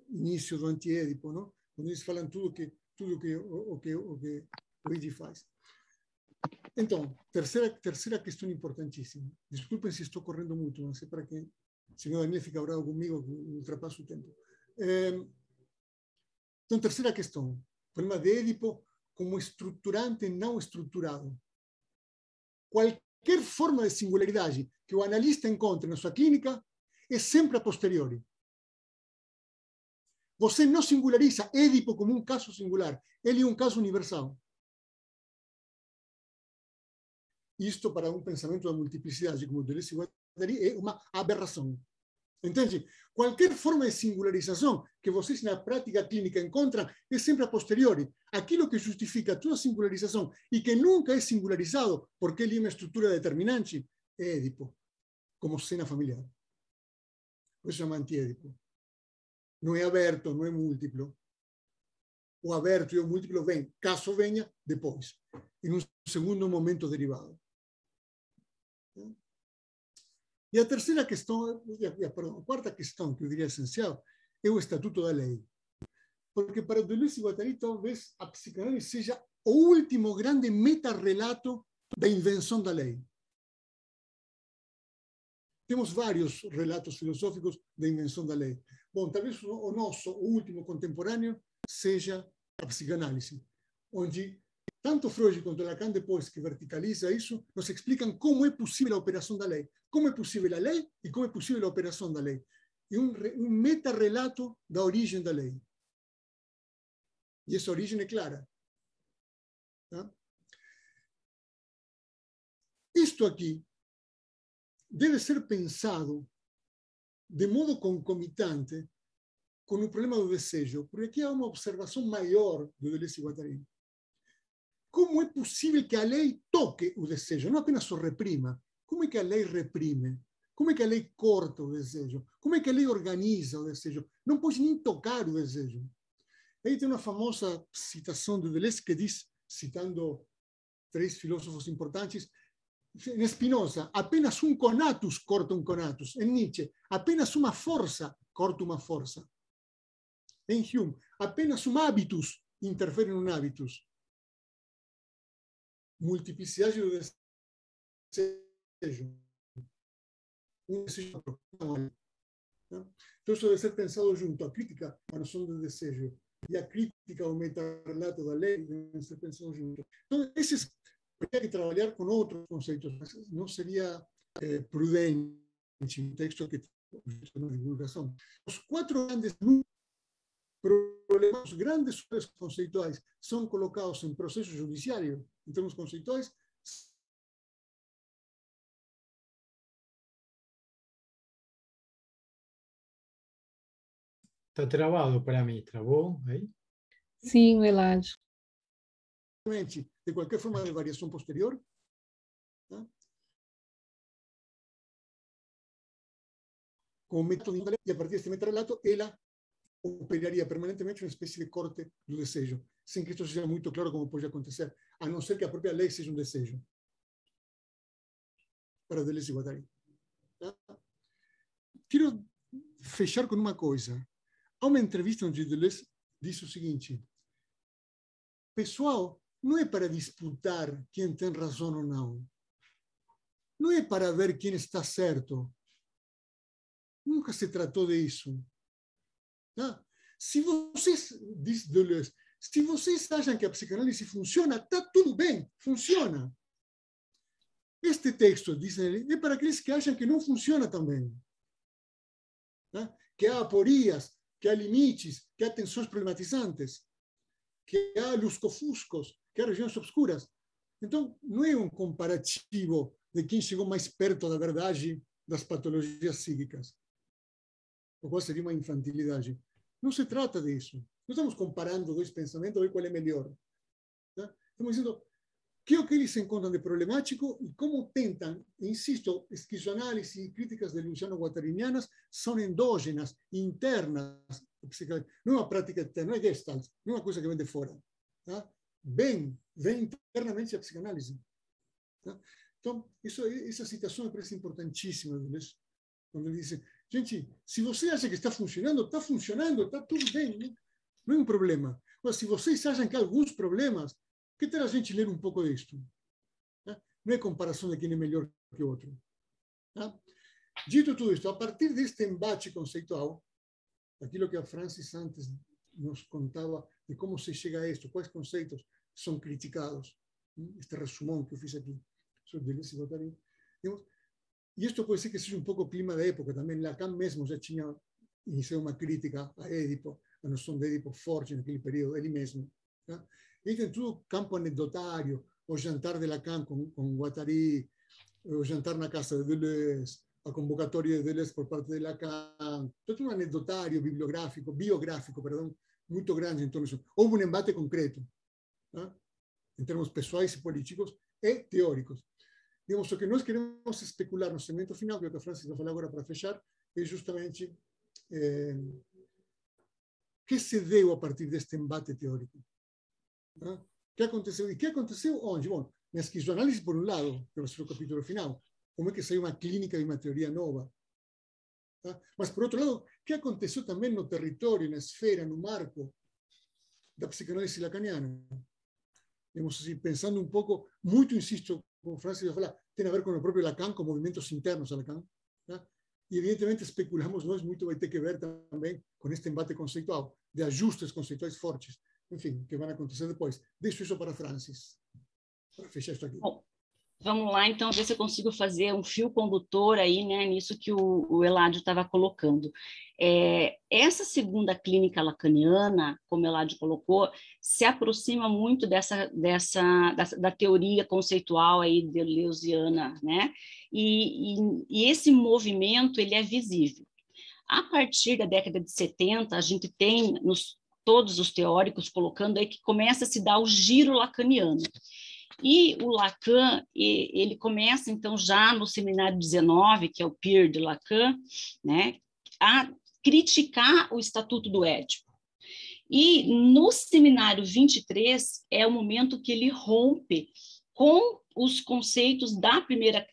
início do Antiédipo, não? Quando eles falam tudo que o Édipo faz. Então, terceira questão importantíssima. Desculpem se estou correndo muito, não sei para que o senhor Daniel fica bravo comigo, que ultrapasso o tempo. Então, terceira questão. O problema de Édipo como estruturante não estruturado. Qualquer forma de singularidade que o analista encontre na sua clínica é sempre a posteriori. Você não singulariza Édipo como um caso singular. Ele é um caso universal. Isto, para um pensamento da multiplicidade, como Deleuze e Guattari, é uma aberração. Entende? Qualquer forma de singularização que vocês na prática clínica encontram é sempre a posteriori. Aquilo que justifica toda singularização e que nunca é singularizado porque ele é uma estrutura determinante é Édipo, como cena familiar. Por isso chama Antiédipo. Não é aberto, não é múltiplo. O aberto e o múltiplo vem, caso venha, depois, em um segundo momento derivado. E a terceira questão, a quarta questão, que eu diria essencial, é o Estatuto da Lei. Porque para Deleuze e Guattari, talvez a psicanálise seja o último grande metarrelato da invenção da lei. Temos vários relatos filosóficos da invenção da lei. Bom, talvez o nosso, o último contemporâneo, seja a psicanálise, onde tanto Freud quanto Lacan, depois que verticaliza isso, nos explicam como é possível a operação da lei. Como é possível a lei e como é possível a operação da lei. É um metarrelato da origem da lei. E essa origem é clara. Tá? Isto aqui deve ser pensado de modo concomitante com o problema do desejo, porque aqui há uma observação maior do Deleuze e Guattari. Como é possível que a lei toque o desejo, não apenas o reprima? Como é que a lei reprime? Como é que a lei corta o desejo? Como é que a lei organiza o desejo? Não pode nem tocar o desejo. Aí tem uma famosa citação de Deleuze que diz, citando três filósofos importantes, em Spinoza, apenas um conatus corta um conatus. Em Nietzsche, apenas uma força corta uma força. Em Hume, apenas um hábitus interfere num hábitus. Multiplicidade do desejo um desejo. Então, isso deve ser pensado junto. A crítica à noção do desejo e a crítica ao metarrelato da lei devem ser pensados juntos. Então, esses teria que trabalhar com outros conceitos. Não seria prudente um texto que tem uma divulgação. Os 4 grandes problemas, os grandes conceituais, são colocados em processo judiciário, em termos conceituais. Está travado para mí, ¿trabó ahí? Sim, Eladio. De qualquer forma de variação posterior, tá? Com o método, e a partir deste metarrelato, ela operaria permanentemente uma espécie de corte do desejo, sem que isto seja muito claro como pode acontecer, a não ser que a própria lei seja um desejo. Para Deleuze e Guattari. Tá? Quero fechar com uma coisa. Há uma entrevista onde Deleuze diz o seguinte: pessoal, não é para disputar quem tem razão ou não. Não é para ver quem está certo. Nunca se tratou disso. Tá? Se vocês, diz Deleuze, se vocês acham que a psicanálise funciona, está tudo bem, funciona. Este texto, diz ele, é para aqueles que acham que não funciona também. Tá? Que há aporias, que há limites, que há tensões problematizantes, que há lusco-fuscos, que há regiões obscuras. Então, não é um comparativo de quem chegou mais perto da verdade das patologias psíquicas, o qual seria uma infantilidade. Não se trata disso. Não estamos comparando dois pensamentos, a ver qual é melhor. Tá? Estamos dizendo que é o que eles encontram de problemático e como tentam, insisto, esquizoanálise e críticas delusiano-guattarinianas são endógenas, internas. Não é uma prática externa, não é gestalt, não é uma coisa que vem de fora. Tá? Vem internamente a psicanálise. Tá? Então, essa citação me parece importantíssima, quando ele diz, gente, se você acha que está funcionando, está tudo bem, não é um problema. Mas se vocês acham que há alguns problemas, que tal a gente ler um pouco disto? Tá? Não é comparação de quem é melhor que o outro. Tá? Dito tudo isto, a partir deste embate conceitual, aquilo que a Francis antes nos contava de como se chega a isto, quais conceitos são criticados, este resumão que eu fiz aqui, sobre Deleuze e Guattari. E isto pode ser que seja um pouco o clima da época também. Lacan mesmo já tinha iniciado uma crítica a Édipo, a noção de Édipo forte naquele período, ele mesmo. Tá? E tem tudo campo anedotário, o jantar de Lacan com Guattari, o jantar na casa de Deleuze, a convocatória de Deleuze por parte de Lacan, todo um anedotário biográfico, muito grande em torno disso. Houve um embate concreto, tá? Em termos pessoais e políticos e teóricos. Digamos, o que nós queremos especular no segmento final, que é o que a Francis vai falar agora para fechar, é justamente que se deu a partir deste embate teórico. Tá? Que aconteceu? E que aconteceu onde? Bom, na esquizoanálise, por um lado, que vai ser o capítulo final, como é que saiu uma clínica de uma teoria nova. Tá? Mas, por outro lado, o que aconteceu também no território, na esfera, no marco da psicanálise lacaniana? Digamos assim, pensando um pouco, muito insisto, como Francis vai falar, tem a ver com o próprio Lacan, com movimentos internos a Lacan. Tá? E, evidentemente, especulamos nós, muito vai ter que ver também com este embate conceitual, de ajustes conceituais fortes, enfim, que vão acontecer depois. Deixo isso para Francis, para fechar isso aqui. Bom, vamos lá, então, ver se eu consigo fazer um fio condutor aí, né, nisso que o Eladio estava colocando. Essa segunda clínica lacaniana, como o Eladio colocou, se aproxima muito da teoria conceitual aí deleuziana, né? E esse movimento, ele é visível. A partir da década de 70, a gente tem todos os teóricos colocando aí que começa a se dar o giro lacaniano. E o Lacan, ele começa, então, já no seminário 19, que é o PIR de Lacan, né, a criticar o Estatuto do Édipo. E no seminário 23 é o momento que ele rompe com os conceitos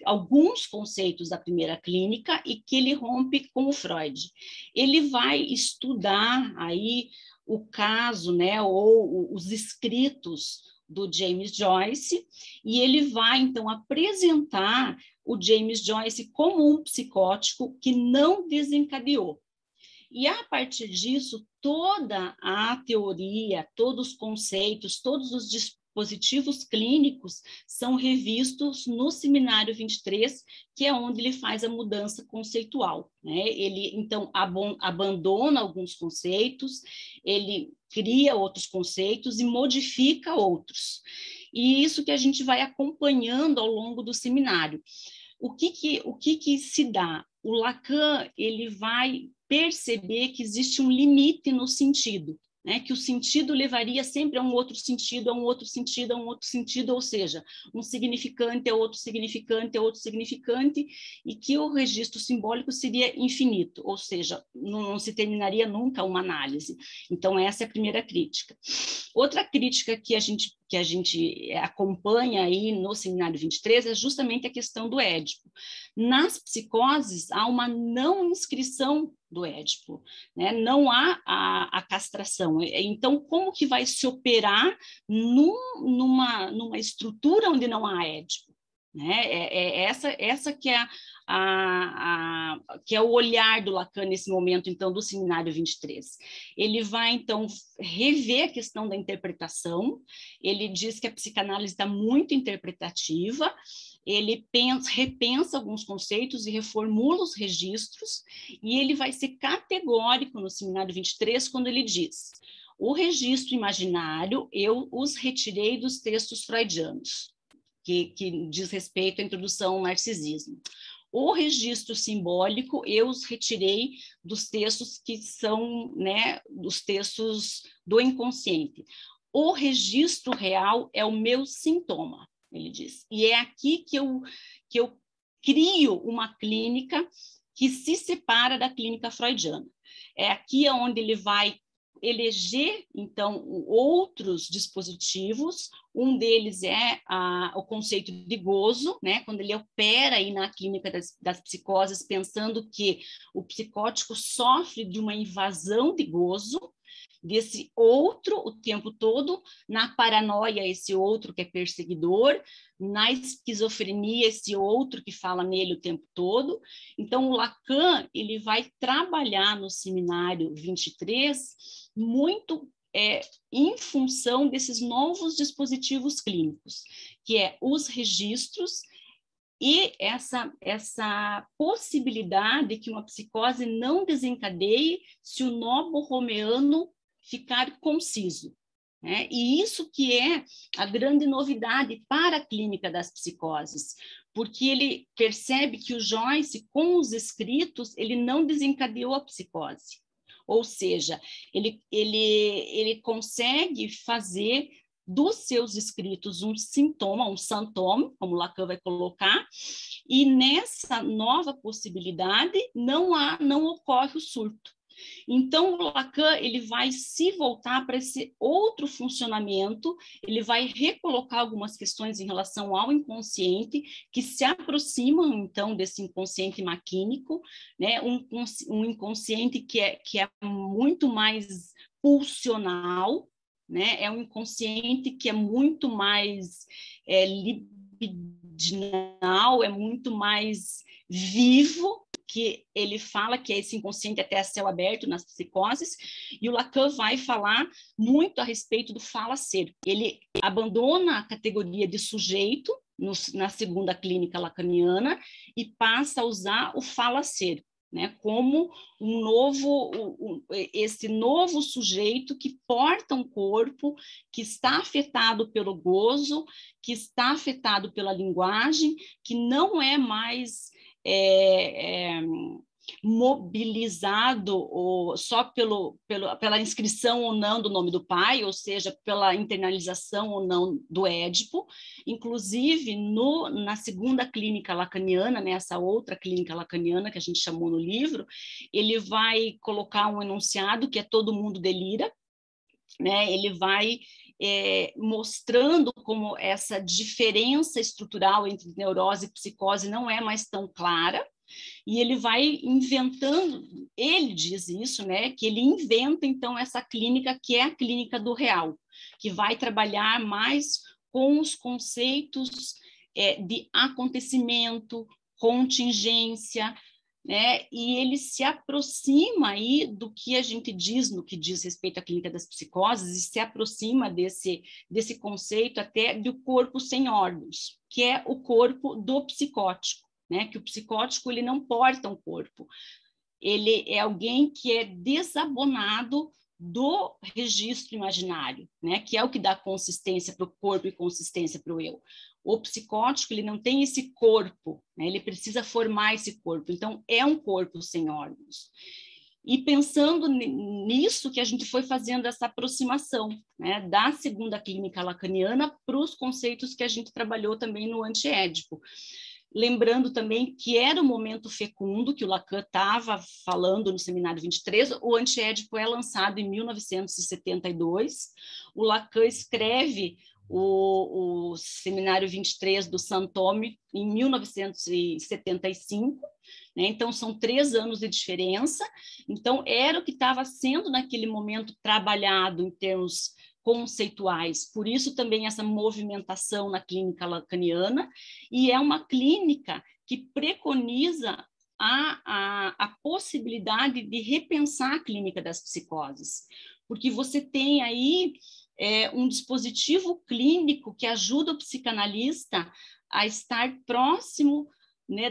alguns conceitos da primeira clínica e que ele rompe com o Freud. Ele vai estudar aí o caso, né, ou os escritos do James Joyce, e ele vai, então, apresentar o James Joyce como um psicótico que não desencadeou. E, a partir disso, toda a teoria, todos os conceitos, todos os dispositivos clínicos são revistos no Seminário 23, que é onde ele faz a mudança conceitual, né? Ele, então, abandona alguns conceitos, ele cria outros conceitos e modifica outros. E isso que a gente vai acompanhando ao longo do seminário. O que se dá? O Lacan, ele vai perceber que existe um limite no sentido, né? Que o sentido levaria sempre a um outro sentido, a um outro sentido, a um outro sentido, ou seja, um significante é outro significante, é outro significante, e que o registro simbólico seria infinito, ou seja, não se terminaria nunca uma análise. Então, essa é a primeira crítica. Outra crítica que a gente acompanha aí no Seminário 23 é justamente a questão do Édipo. Nas psicoses, há uma não inscrição do Édipo, né? Não há a castração. Então, como que vai se operar numa estrutura onde não há Édipo? Né? Essa que é que é o olhar do Lacan nesse momento, então, do Seminário 23. Ele vai, então, rever a questão da interpretação, ele diz que a psicanálise está muito interpretativa, ele repensa alguns conceitos e reformula os registros, e ele vai ser categórico no Seminário 23 quando ele diz: o registro imaginário eu os retirei dos textos freudianos, que diz respeito à introdução ao narcisismo. O registro simbólico eu os retirei dos textos que são, né, dos textos do inconsciente. O registro real é o meu sintoma, ele diz. E é aqui que eu crio uma clínica que se separa da clínica freudiana. É aqui onde ele vai eleger, então, outros dispositivos. Um deles é o conceito de gozo, né? Quando ele opera aí na clínica das psicoses, pensando que o psicótico sofre de uma invasão de gozo, desse outro o tempo todo, na paranoia esse outro que é perseguidor, na esquizofrenia esse outro que fala nele o tempo todo. Então, o Lacan, ele vai trabalhar no Seminário 23 muito em função desses novos dispositivos clínicos, que é os registros e essa possibilidade que uma psicose não desencadeie se o nó borromeano ficar conciso, né? E isso que é a grande novidade para a clínica das psicoses, porque ele percebe que o Joyce, com os escritos, ele não desencadeou a psicose. Ou seja, ele consegue fazer dos seus escritos um sintoma, um sintoma, como Lacan vai colocar, e nessa nova possibilidade não ocorre o surto. Então, o Lacan, ele vai se voltar para esse outro funcionamento, ele vai recolocar algumas questões em relação ao inconsciente, que se aproximam, então, desse inconsciente maquínico, né? Um inconsciente que é muito mais pulsional, né? É um inconsciente que é muito mais libidinal, é muito mais vivo, que ele fala que é esse inconsciente até a céu aberto nas psicoses, e o Lacan vai falar muito a respeito do fala-ser. Ele abandona a categoria de sujeito na segunda clínica lacaniana e passa a usar o fala-ser, né, como esse novo sujeito que porta um corpo, que está afetado pelo gozo, que está afetado pela linguagem, que não é mais mobilizado ou só pela inscrição ou não do nome do pai, ou seja, pela internalização ou não do Édipo. Inclusive, na segunda clínica lacaniana, né, essa outra clínica lacaniana que a gente chamou no livro, ele vai colocar um enunciado que é todo mundo delira, né? Ele vai mostrando como essa diferença estrutural entre neurose e psicose não é mais tão clara, e ele vai inventando, ele diz isso, né, que ele inventa, então, essa clínica que é a clínica do real, que vai trabalhar mais com os conceitos de acontecimento, contingência, né? E ele se aproxima aí do que a gente diz no que diz respeito à clínica das psicoses, e se aproxima desse conceito até do corpo sem órgãos, que é o corpo do psicótico, né? Que o psicótico ele não porta um corpo, ele é alguém que é desabonado do registro imaginário, né? Que é o que dá consistência para o corpo e consistência para o eu. O psicótico ele não tem esse corpo, né? Ele precisa formar esse corpo, então é um corpo sem órgãos. E pensando nisso que a gente foi fazendo essa aproximação, né, da segunda clínica lacaniana para os conceitos que a gente trabalhou também no antiédipo. Lembrando também que era o momento fecundo, que o Lacan estava falando no Seminário 23, o antiédipo é lançado em 1972, o Lacan escreve o Seminário 23 do Santome em 1975, né? Então são 3 anos de diferença, então era o que estava sendo naquele momento trabalhado em termos conceituais, por isso também essa movimentação na clínica lacaniana, e é uma clínica que preconiza a possibilidade de repensar a clínica das psicoses, porque você tem aí um dispositivo clínico que ajuda o psicanalista a estar próximo, né,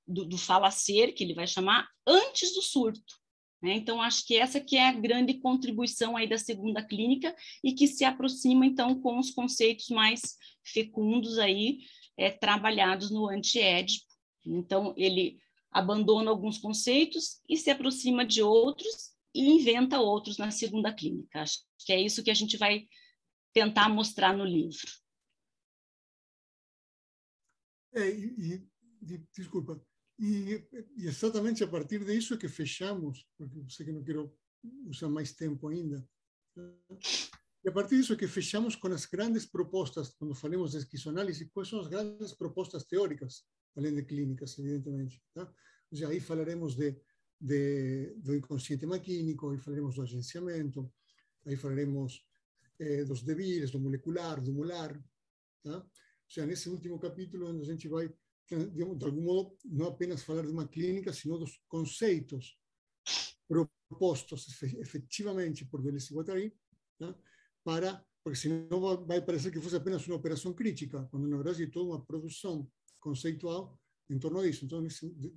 do falacer, que ele vai chamar, antes do surto. Então, acho que essa que é a grande contribuição aí da segunda clínica e que se aproxima, então, com os conceitos mais fecundos aí, trabalhados no antiédipo. Então, ele abandona alguns conceitos e se aproxima de outros e inventa outros na segunda clínica. Acho que é isso que a gente vai tentar mostrar no livro. Desculpa. E exatamente a partir disso é que fechamos, porque eu sei que não quero usar mais tempo ainda, e a partir disso é que fechamos com as grandes propostas, quando falamos de esquizoanálise, quais são as grandes propostas teóricas, além de clínicas, evidentemente. Tá? Ou seja, aí falaremos do inconsciente maquínico, aí falaremos do agenciamento, aí falaremos dos devires, do molecular, do molar. Tá? Ou seja, nesse último capítulo, onde a gente vai, de algum modo, não apenas falar de uma clínica, sino dos conceitos propostos efetivamente por Deleuze e Guattari, né, porque senão vai parecer que fosse apenas uma operação crítica, quando na verdade é toda uma produção conceitual em torno disso. Então,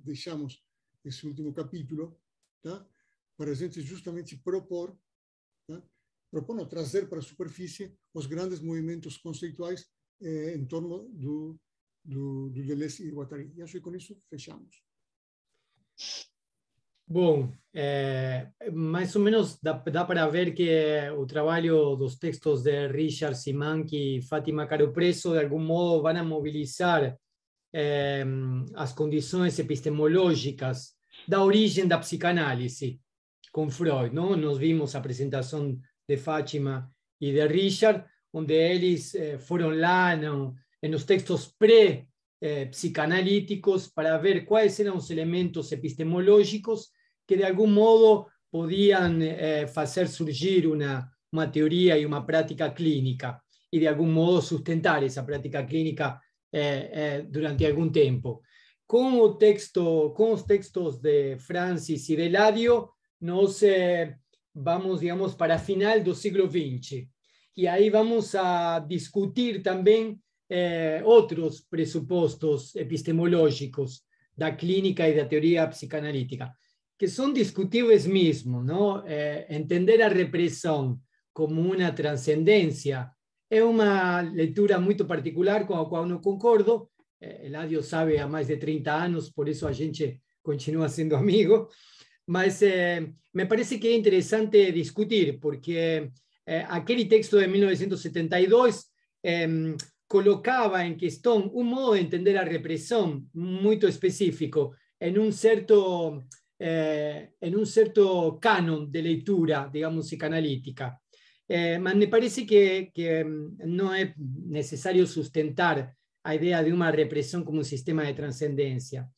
deixamos esse último capítulo, tá, para a gente justamente propor, tá, trazer para a superfície os grandes movimentos conceituais em torno do Deleuze e Guattari. E acho que com isso fechamos. Bom, mais ou menos dá para ver que o trabalho dos textos de Richard Simanki e Fátima Caro Preso, de algum modo, vão mobilizar as condições epistemológicas da origem da psicanálise com Freud. Não? Nós vimos a apresentação de Fátima e de Richard, onde eles foram lá nos textos pré-psicanalíticos para ver quais eram os elementos epistemológicos que de algum modo podiam fazer surgir uma teoria e uma prática clínica e de algum modo sustentar essa prática clínica durante algum tempo. Com os textos de Francis e de Eladio, nós vamos, digamos, para a final do século XX. E aí vamos a discutir também outros pressupostos epistemológicos da clínica e da teoria psicanalítica, que são discutíveis mesmo, não? Entender a repressão como uma transcendência é uma leitura muito particular com a qual não concordo. Eladio sabe há mais de 30 anos, por isso a gente continua sendo amigo, mas me parece que é interessante discutir, porque aquele texto de 1972 colocava em questão um modo de entender a repressão muito específico, em um certo canon de leitura, digamos, psicanalítica. Mas me parece que não é necessário sustentar a ideia de uma repressão como um sistema de transcendência.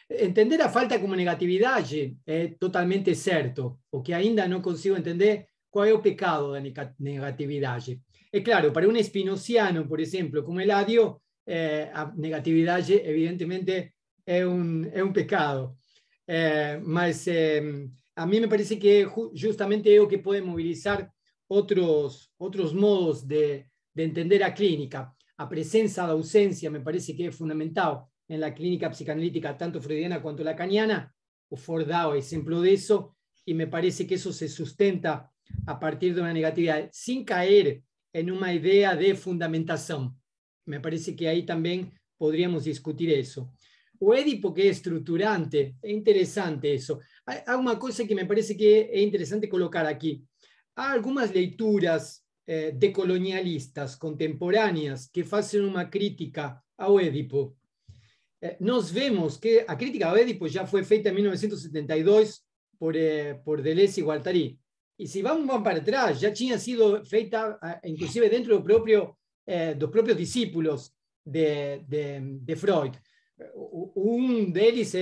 Entender a falta como negatividade é totalmente certo. O que ainda não consigo entender qual é o pecado da negatividade. É claro, para um espinociano, por exemplo, como Eladio, a negatividade, evidentemente, é um pecado. Mas a mí me parece que justamente es lo que puede movilizar otros modos de entender a clínica. A presencia de ausencia me parece que es fundamental en la clínica psicanalítica, tanto freudiana cuanto lacaniana. O Ford da ejemplo de eso, y me parece que eso se sustenta a partir de una negatividad, sin caer en una idea de fundamentación. Me parece que ahí también podríamos discutir eso. O Édipo, que es estructurante, es interesante eso. Hay una cosa que me parece que es interesante colocar aquí. Hay algunas lecturas decolonialistas contemporáneas que hacen una crítica ao Édipo. Nós vemos que a crítica ao Édipo já foi feita em 1972 por Deleuze e Guattari. E se vamos para trás, já tinha sido feita, inclusive dentro dos próprios discípulos de Freud. Um deles,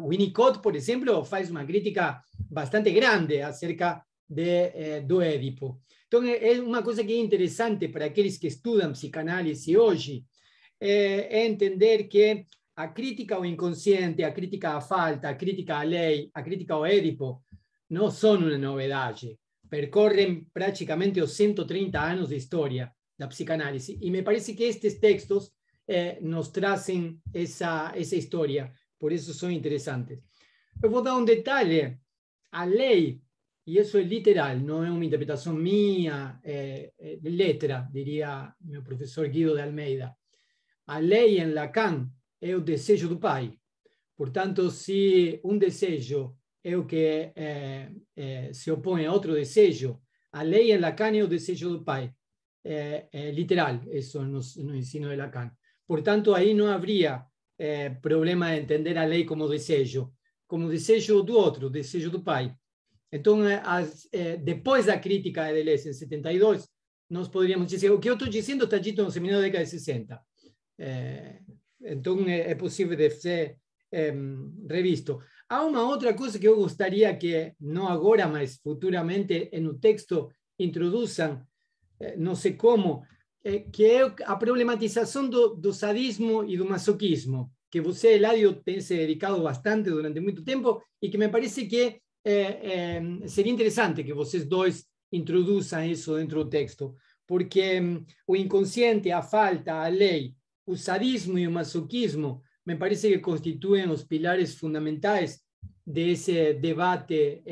Winnicott, por exemplo, faz uma crítica bastante grande acerca do Édipo. Então, é uma coisa que é interessante para aqueles que estudam psicanálise hoje, é entender que a crítica ao inconsciente, a crítica à falta, a crítica à lei, a crítica ao Édipo, não são uma novidade. Percorrem praticamente os 130 anos de história da psicanálise. E me parece que estes textos nos trazem essa história, por isso são interessantes. Eu vou dar um detalhe: a lei, e isso é literal, não é uma interpretação minha, letra, diria meu professor Guido de Almeida. A lei em Lacan é o desejo do pai. Portanto, se um desejo é o que se opõe a outro desejo, a lei em Lacan é o desejo do pai. É literal, isso no ensino de Lacan. Portanto, aí não haveria problema de entender a lei como desejo do outro, desejo do pai. Então, depois da crítica de Deleuze em 72, nós poderíamos dizer: o que eu estou dizendo está dito no seminário da década de 60. Então, é possível de ser revisto. Há uma outra coisa que eu gostaria que, não agora, mas futuramente, no texto, introduzam, não sei como, que é a problematização do sadismo e do masoquismo, que você, Eladio, tem se dedicado bastante durante muito tempo, e que me parece que seria interessante que vocês dois introduzam isso dentro do texto, porque o inconsciente, a falta, a lei, o sadismo e o masoquismo, me parece que constituem os pilares fundamentais desse debate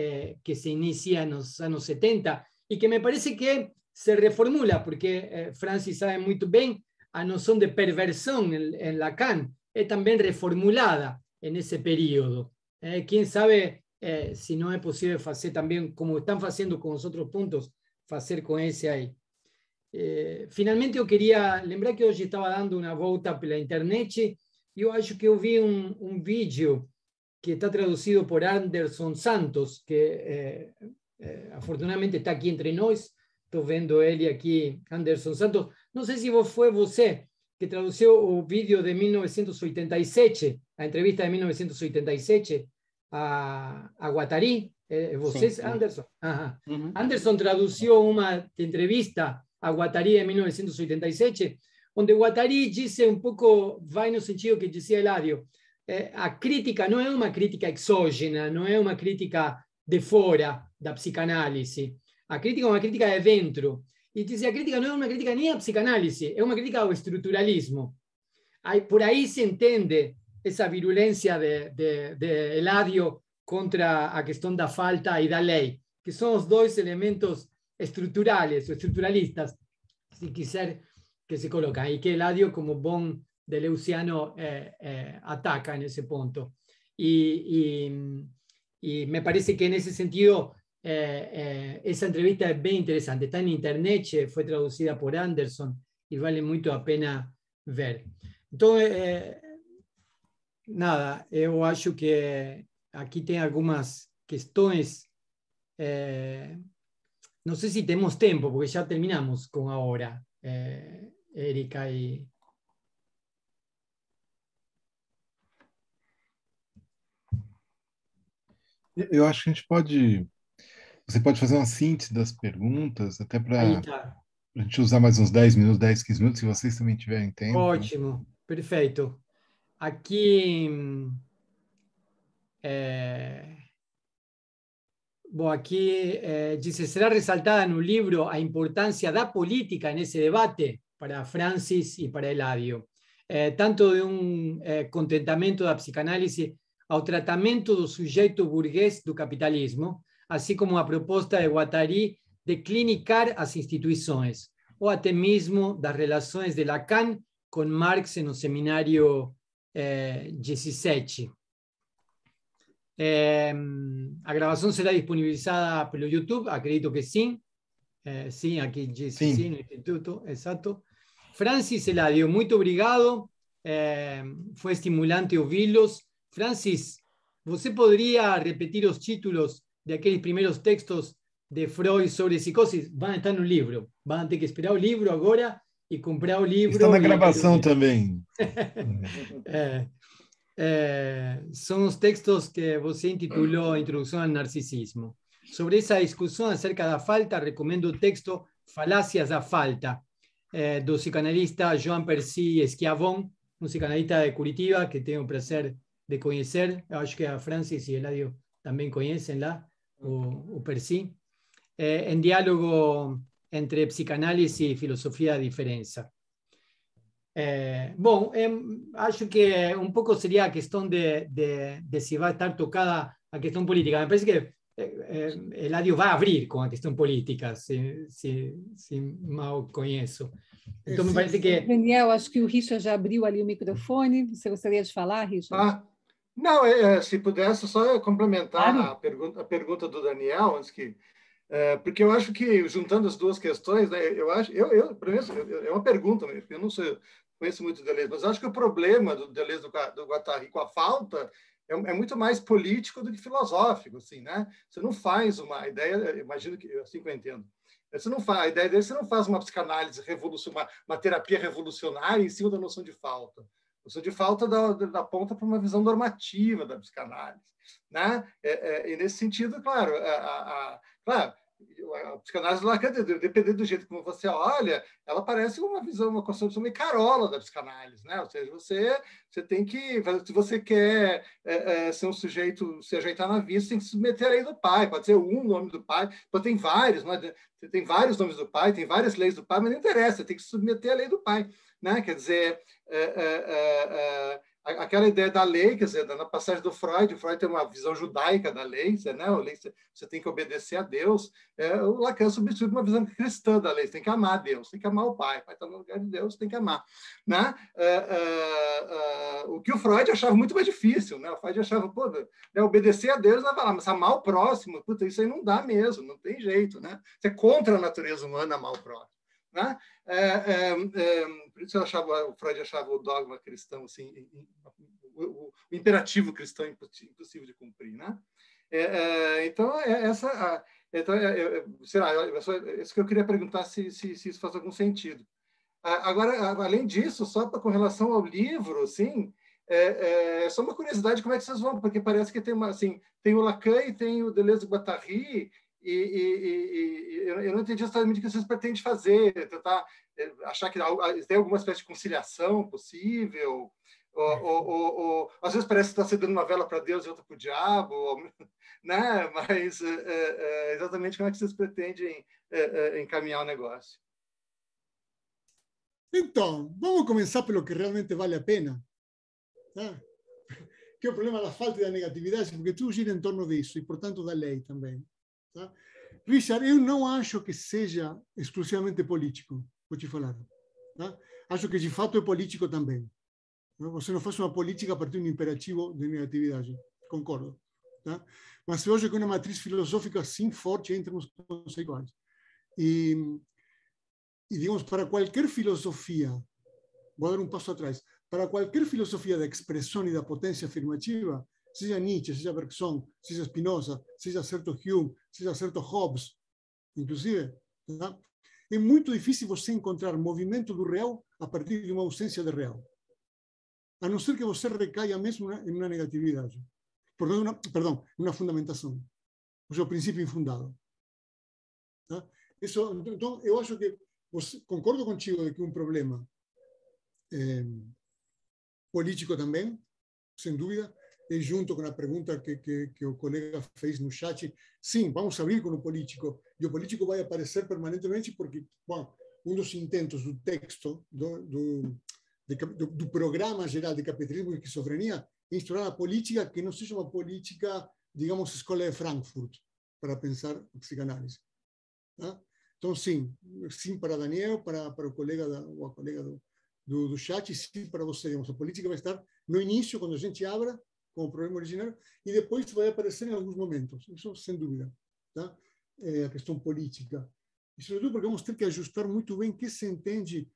que se inicia nos anos 70 e que me parece que se reformula, porque Francis sabe muito bem, a noção de perversão em Lacan é também reformulada nesse período. Quem sabe se não é possível fazer também, como estão fazendo com os outros pontos, fazer com esse aí. Finalmente, eu queria lembrar que hoje estava dando uma volta pela internet e eu acho que eu vi um vídeo que está traduzido por Anderson Santos, que afortunadamente está aqui entre nós. Estou vendo ele aqui, Anderson Santos. Não sei se foi você que traduziu o vídeo de 1987, a entrevista de 1987 a Guattari. Vocês, sim, sim. Anderson? Uhum. Anderson traduziu uma entrevista a Guattari em 1987, onde Guattari disse um pouco, vai no sentido que dizia Eladio, a crítica não é uma crítica exógena, não é uma crítica de fora da psicanálise. A crítica é uma crítica de dentro. E diz, a crítica não é uma crítica nem à psicanálise, é uma crítica ao estruturalismo. Por aí se entende essa virulência de Eladio contra a questão da falta e da lei, que são os dois elementos estruturales o estruturalistas, si quiser, que se colocan, y que Eladio, como buen deleuziano, ataca en ese punto. Y me parece que en ese sentido esa entrevista es bien interesante. Está en internet, fue traducida por Anderson y vale mucho la pena ver. Entonces, nada, yo acho que aquí tem algunas cuestiones. No sé si tenemos tiempo, porque ya terminamos con ahora, Erika y... Eu acho que a gente pode... Você pode fazer uma síntese das perguntas, até para A gente usar mais uns 10 minutos, 10, 15 minutos, se vocês também tiverem tempo. Ótimo, perfeito. Aqui, dice, será resaltada en un libro a importância da política nesse debate para Francis e para Eladio, tanto de contentamento da psicanálise ao tratamento do sujeito burguês do capitalismo, assim como a proposta de Guattari de clinicar as instituições, ou até mesmo das relações de Lacan com Marx no seminário 17. A gravação será disponibilizada pelo YouTube, acredito que sim. Sim, aqui diz sim, no Instituto, exato. Francis, Eladio, muito obrigado. Foi estimulante ouvi-los. Francis, você poderia repetir os títulos de aqueles primeiros textos de Freud sobre psicose? Vão estar no livro. Vão ter que esperar o livro agora e comprar o livro. Está na gravação também. São os textos que você intitulou Introdução ao Narcisismo. Sobre essa discussão acerca da falta, recomendo o texto Falácias da Falta, do psicanalista Joan Percy Schiavon, um psicanalista de Curitiba que tenho o prazer de conhecer. Eu acho que a Francis e Eladio também conhecem lá, o Percy. Em diálogo entre psicanálise e filosofia da diferença. Bom, acho que um pouco seria a questão de se vai estar tocada a questão política. Me parece que Eladio vai abrir com a questão política, se mal conheço. Então, me parece que... Daniel, acho que o Richard já abriu ali o microfone. Você gostaria de falar, Richard? Não, se pudesse só complementar claro. a pergunta do Daniel, antes que... porque eu acho que, juntando as duas questões, né, é uma pergunta, eu não sei, conheço muito o Deleuze, mas acho que o problema do Deleuze do Guattari com a falta é muito mais político do que filosófico, assim, né? Você não faz uma ideia, imagino que, assim que eu entendo, a ideia dele, você não faz uma psicanálise uma terapia revolucionária em cima da noção de falta. A noção de falta dá ponta para uma visão normativa da psicanálise, né? E nesse sentido, claro, a psicanálise lá, dependendo do jeito como você olha, ela parece uma concepção meio carola da psicanálise, né? Ou seja, você tem que, se você quer ser um sujeito, se ajeitar na vida, você tem que se submeter à lei do pai. Pode ser um nome do pai, tem vários, né? Tem vários nomes do pai, tem várias leis do pai, mas não interessa, você tem que se submeter à lei do pai, né? Quer dizer, aquela ideia da lei, quer dizer, na passagem do Freud tem uma visão judaica da lei, né? A lei, você tem que obedecer a Deus. O Lacan substitui uma visão cristã da lei, você tem que amar Deus, tem que amar o pai está no lugar de Deus, tem que amar, né? O que o Freud achava muito mais difícil, né? O Freud achava, obedecer a Deus, mas amar o próximo, isso aí não dá mesmo, não tem jeito, né? Você é contra a natureza humana amar o próximo. Né? Por isso o Freud achava o dogma cristão, assim, o imperativo cristão impossível de cumprir. Né? Então, sei lá, isso que eu queria perguntar se isso faz algum sentido. Agora, além disso, só com relação ao livro, assim, só uma curiosidade, como é que vocês vão? Porque parece que tem tem o Lacan e tem o Deleuze e Guattari, e eu não entendi exatamente o que vocês pretendem fazer, tentar achar que tem alguma espécie de conciliação possível, ou às vezes parece que está cedendo uma vela para Deus e outra para o diabo, né? Mas exatamente como é que vocês pretendem encaminhar o negócio? Então, vamos começar pelo que realmente vale a pena, tá? Que é o problema da falta e da negatividade, porque tudo gira em torno disso, e portanto da lei também. Tá? Richard, eu não acho que seja exclusivamente político, vou te falar. Tá? Acho que de fato é político também. Você não faz uma política a partir de um imperativo de negatividade, concordo. Tá? Mas eu acho que é uma matriz filosófica assim forte em termos conceituais. E digamos, para qualquer filosofia, vou dar um passo atrás, para qualquer filosofia da expressão e da potência afirmativa, seja Nietzsche, seja Bergson, seja Spinoza, seja certo Hume, seja certo Hobbes, inclusive, tá? É muito difícil você encontrar movimento do real a partir de uma ausência de real. A não ser que você recaia mesmo em uma negatividade. Perdão, em uma fundamentação. O seu princípio infundado. Tá? Então, eu acho que concordo contigo de que um problema político também, sem dúvida, e junto com a pergunta que o colega fez no chat, sim, vamos abrir com o político, e o político vai aparecer permanentemente porque, bom, um dos intentos do texto do programa geral de capitalismo e esquizofrenia é instaurar a política que não seja uma política, digamos, escola de Frankfurt, para pensar a psicanálise. Tá? Então, sim para Daniel, para o colega ou a colega do chat, e sim para você. Digamos, a política vai estar no início, quando a gente abra, com o problema originário, e depois vai aparecer em alguns momentos, isso sem dúvida. Tá? A questão política. E, sobretudo, porque vamos ter que ajustar muito bem o que se entende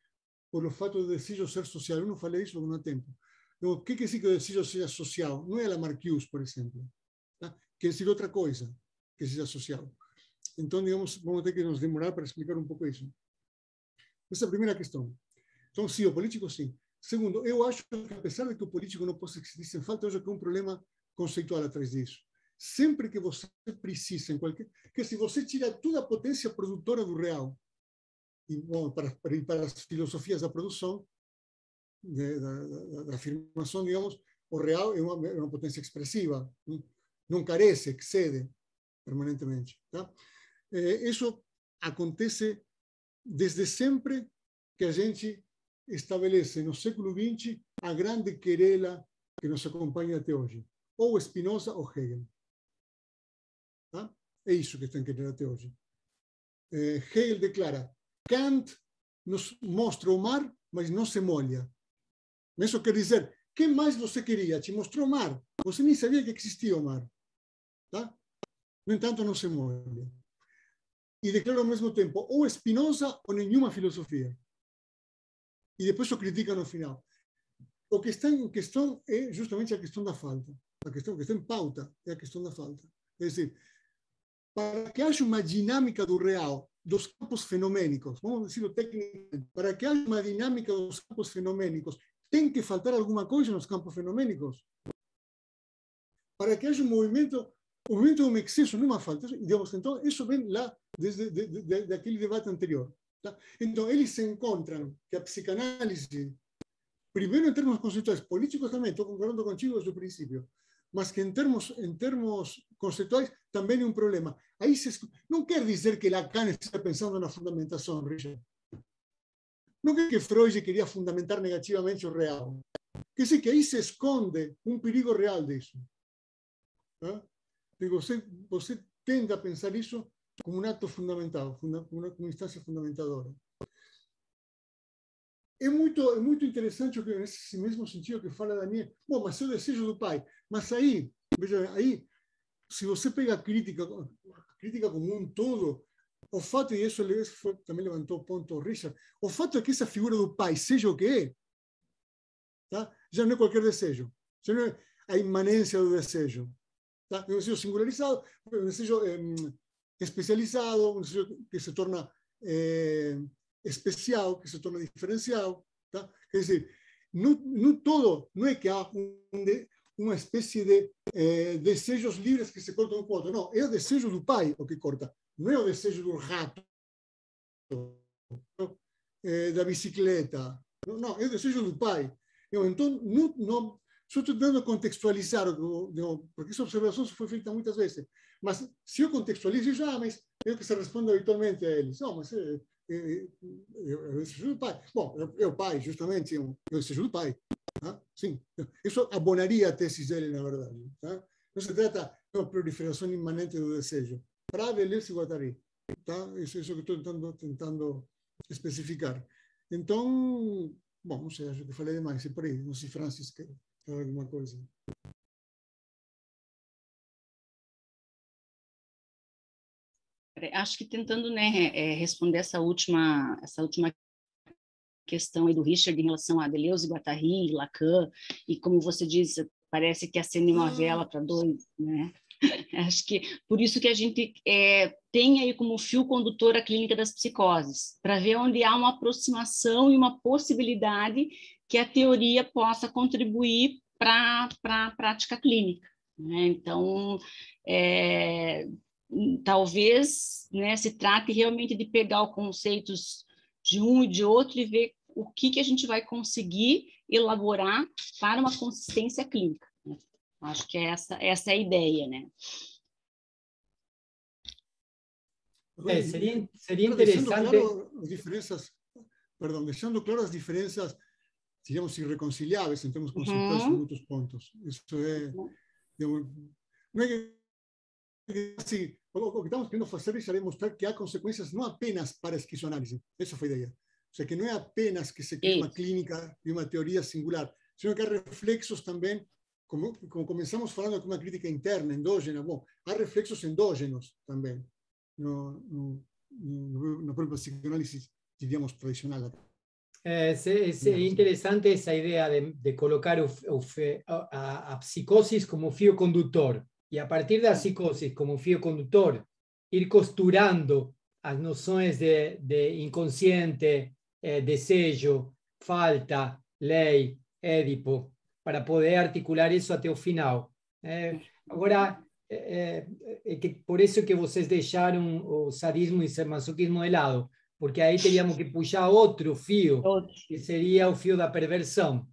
por o fato do desejo ser social. Eu não falei isso há algum tempo. Então, o que quer dizer que o desejo seja social? Não é Lamarck, por exemplo. Tá? Quer dizer outra coisa que seja social. Então, digamos, vamos ter que nos demorar para explicar um pouco isso. Essa é a primeira questão. Então, sim, o político, sim. Segundo, eu acho que, apesar de que o político não possa existir sem falta, eu acho que é um problema conceitual atrás disso. Sempre que você precisa, que se você tira toda a potência produtora do real, e, bom, para as filosofias da produção, da afirmação, digamos, o real é uma potência expressiva, não carece, excede permanentemente. Tá? Isso acontece desde sempre que a gente estabelece no século XX a grande querela que nos acompanha até hoje, ou Spinoza ou Hegel. Tá? É isso que estão querendo até hoje. Hegel declara: Kant nos mostra o mar, mas não se molha. Isso quer dizer, o que mais você queria? Te mostrou o mar. Você nem sabia que existia o mar. Tá? No entanto, não se molha. E declara ao mesmo tempo ou Spinoza ou nenhuma filosofia. E depois o critica no final. O que está em questão é justamente a questão da falta. A questão que está em pauta é a questão da falta. É dizer, para que haja uma dinâmica do real, dos campos fenomênicos, vamos dizer tecnicamente, para que haja uma dinâmica dos campos fenomênicos, tem que faltar alguma coisa nos campos fenomênicos. Para que haja um movimento é um excesso, não uma falta. Então, isso vem lá desde aquele debate anterior. Tá? Então, eles se encontram que a psicanálise, primeiro em termos conceituais, políticos também, estou concordando contigo desde o princípio, mas que em termos conceituais também é um problema. Aí não quer dizer que Lacan esteja pensando na fundamentação, Richard. Não quer que Freud queria fundamentar negativamente o real. Quer dizer que aí se esconde um perigo real disso. Tá? Você tende a pensar isso como um ato fundamental, como uma instância fundamentadora. É muito interessante nesse mesmo sentido que fala Daniel. Bom, mas é o desejo do pai. Mas aí, veja, aí, se você pega a crítica como um todo, o fato, e isso também levantou o ponto Richard, o fato é que essa figura do pai seja o que é, tá? Já não é qualquer desejo, já não é a imanência do desejo. Tá? É um desejo singularizado, um desejo especializado, um desejo que se torna especial, que se torna diferencial. Tá? Quer dizer, no todo, não é que há uma espécie de desejos livres que se cortam um com o outro. Não, é o desejo do pai o que corta. Não é o desejo do rato, da bicicleta. Não, é o desejo do pai. Então, não, só estou tentando contextualizar, porque essa observação foi feita muitas vezes. Mas se eu contextualizo, eu já, mas é o que se responde habitualmente a eles. Não, mas é o desejo do pai. Bom, é o pai, justamente, é o desejo do pai. Tá? Sim, isso abonaria a tese dele, na verdade. Tá? Não se trata de uma proliferação imanente do desejo. Para Deleuze e Guattari. Tá? Isso é o que estou tentando especificar. Então, bom, não sei, acho que falei demais. É por aí. Não sei, Francis, quer falar alguma coisa? Acho que tentando, né, responder essa última questão aí do Richard em relação a Deleuze, Guattari, Lacan, e como você disse, parece que acende uma vela para dois, né? Acho que por isso que a gente tem aí como fio condutor a clínica das psicoses, para ver onde há uma aproximação e uma possibilidade que a teoria possa contribuir para a prática clínica. Né? Então, talvez, né, se trate realmente de pegar os conceitos de um e de outro e ver o que a gente vai conseguir elaborar para uma consistência clínica, né? Acho que essa é a ideia, né? Seria interessante... Deixando claro as diferenças, digamos, irreconciliáveis em termos conceituais em muitos pontos. Isso é... Não é que, assim, o que estamos querendo fazer é mostrar que há consequências não apenas para a esquizoanálise. Essa foi a ideia. O sea, que no es apenas que se crea una clínica y una teoría singular, sino que hay reflexos también, como comenzamos hablando de una crítica interna, endógena, bueno, hay reflexos endógenos también, no propio psicoanálisis, diríamos, tradicional. Es interesante esa idea de colocar a psicosis como fio conductor, y a partir de la psicosis como fio conductor, ir costurando as noções de inconsciente, desejo, falta, lei, Édipo, para poder articular isso até o final. Agora, por isso que vocês deixaram o sadismo e o masoquismo de lado, porque aí teríamos que puxar outro fio, que seria o fio da perversão.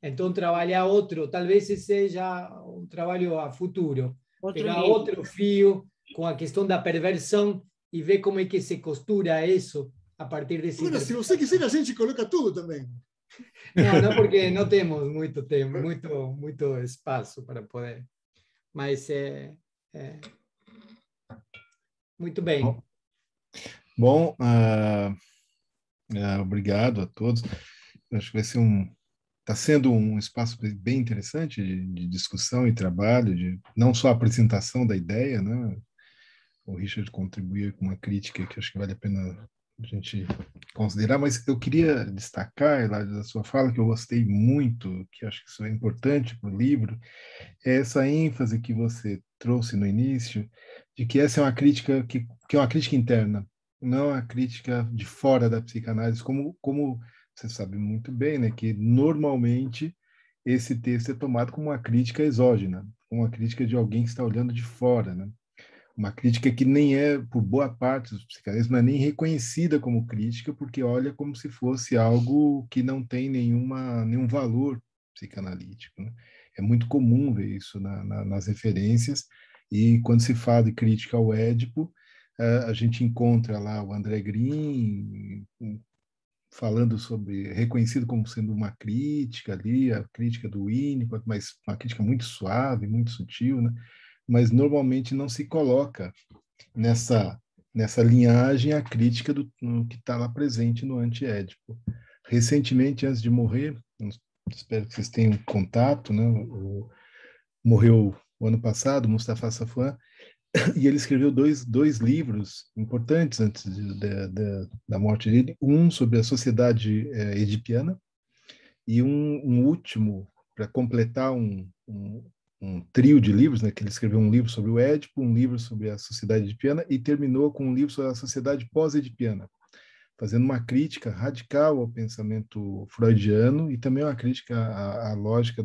Então, trabalhar outro, talvez seja um trabalho a futuro, pegar outro fio com a questão da perversão e ver como é que se costura isso a partir desse... Bueno, se você quiser, a gente coloca tudo também. Não, porque não temos muito tempo, muito espaço para poder. Mas muito bem. Bom, obrigado a todos. Acho que vai ser está sendo um espaço bem interessante de discussão e trabalho, não só a apresentação da ideia, né? O Richard contribuiu com uma crítica que acho que vale a pena a gente considerar, mas eu queria destacar, Eladio, da sua fala, que eu gostei muito, que acho que isso é importante para o livro, é essa ênfase que você trouxe no início, de que essa é uma crítica que é uma crítica interna, não a crítica de fora da psicanálise, como você sabe muito bem, né, que normalmente esse texto é tomado como uma crítica exógena, como uma crítica de alguém que está olhando de fora, né? Uma crítica que nem é, por boa parte dos psicanalistas, não é nem reconhecida como crítica, porque olha como se fosse algo que não tem nenhum valor psicanalítico, né? É muito comum ver isso nas referências, e quando se fala de crítica ao Édipo, a gente encontra lá o André Green falando sobre, reconhecido como sendo uma crítica ali, a crítica do Winnicott, mas uma crítica muito suave, muito sutil, né? Mas normalmente não se coloca nessa linhagem a crítica que está lá presente no Anti-Édipo. Recentemente, antes de morrer, espero que vocês tenham contato, né? Morreu o ano passado, Mustafa Safwan, e ele escreveu dois livros importantes antes da morte dele, um sobre a sociedade edipiana e um último, para completar um trio de livros, né, que ele escreveu um livro sobre o Édipo, um livro sobre a sociedade edipiana e terminou com um livro sobre a sociedade pós-edipiana, fazendo uma crítica radical ao pensamento freudiano e também uma crítica à lógica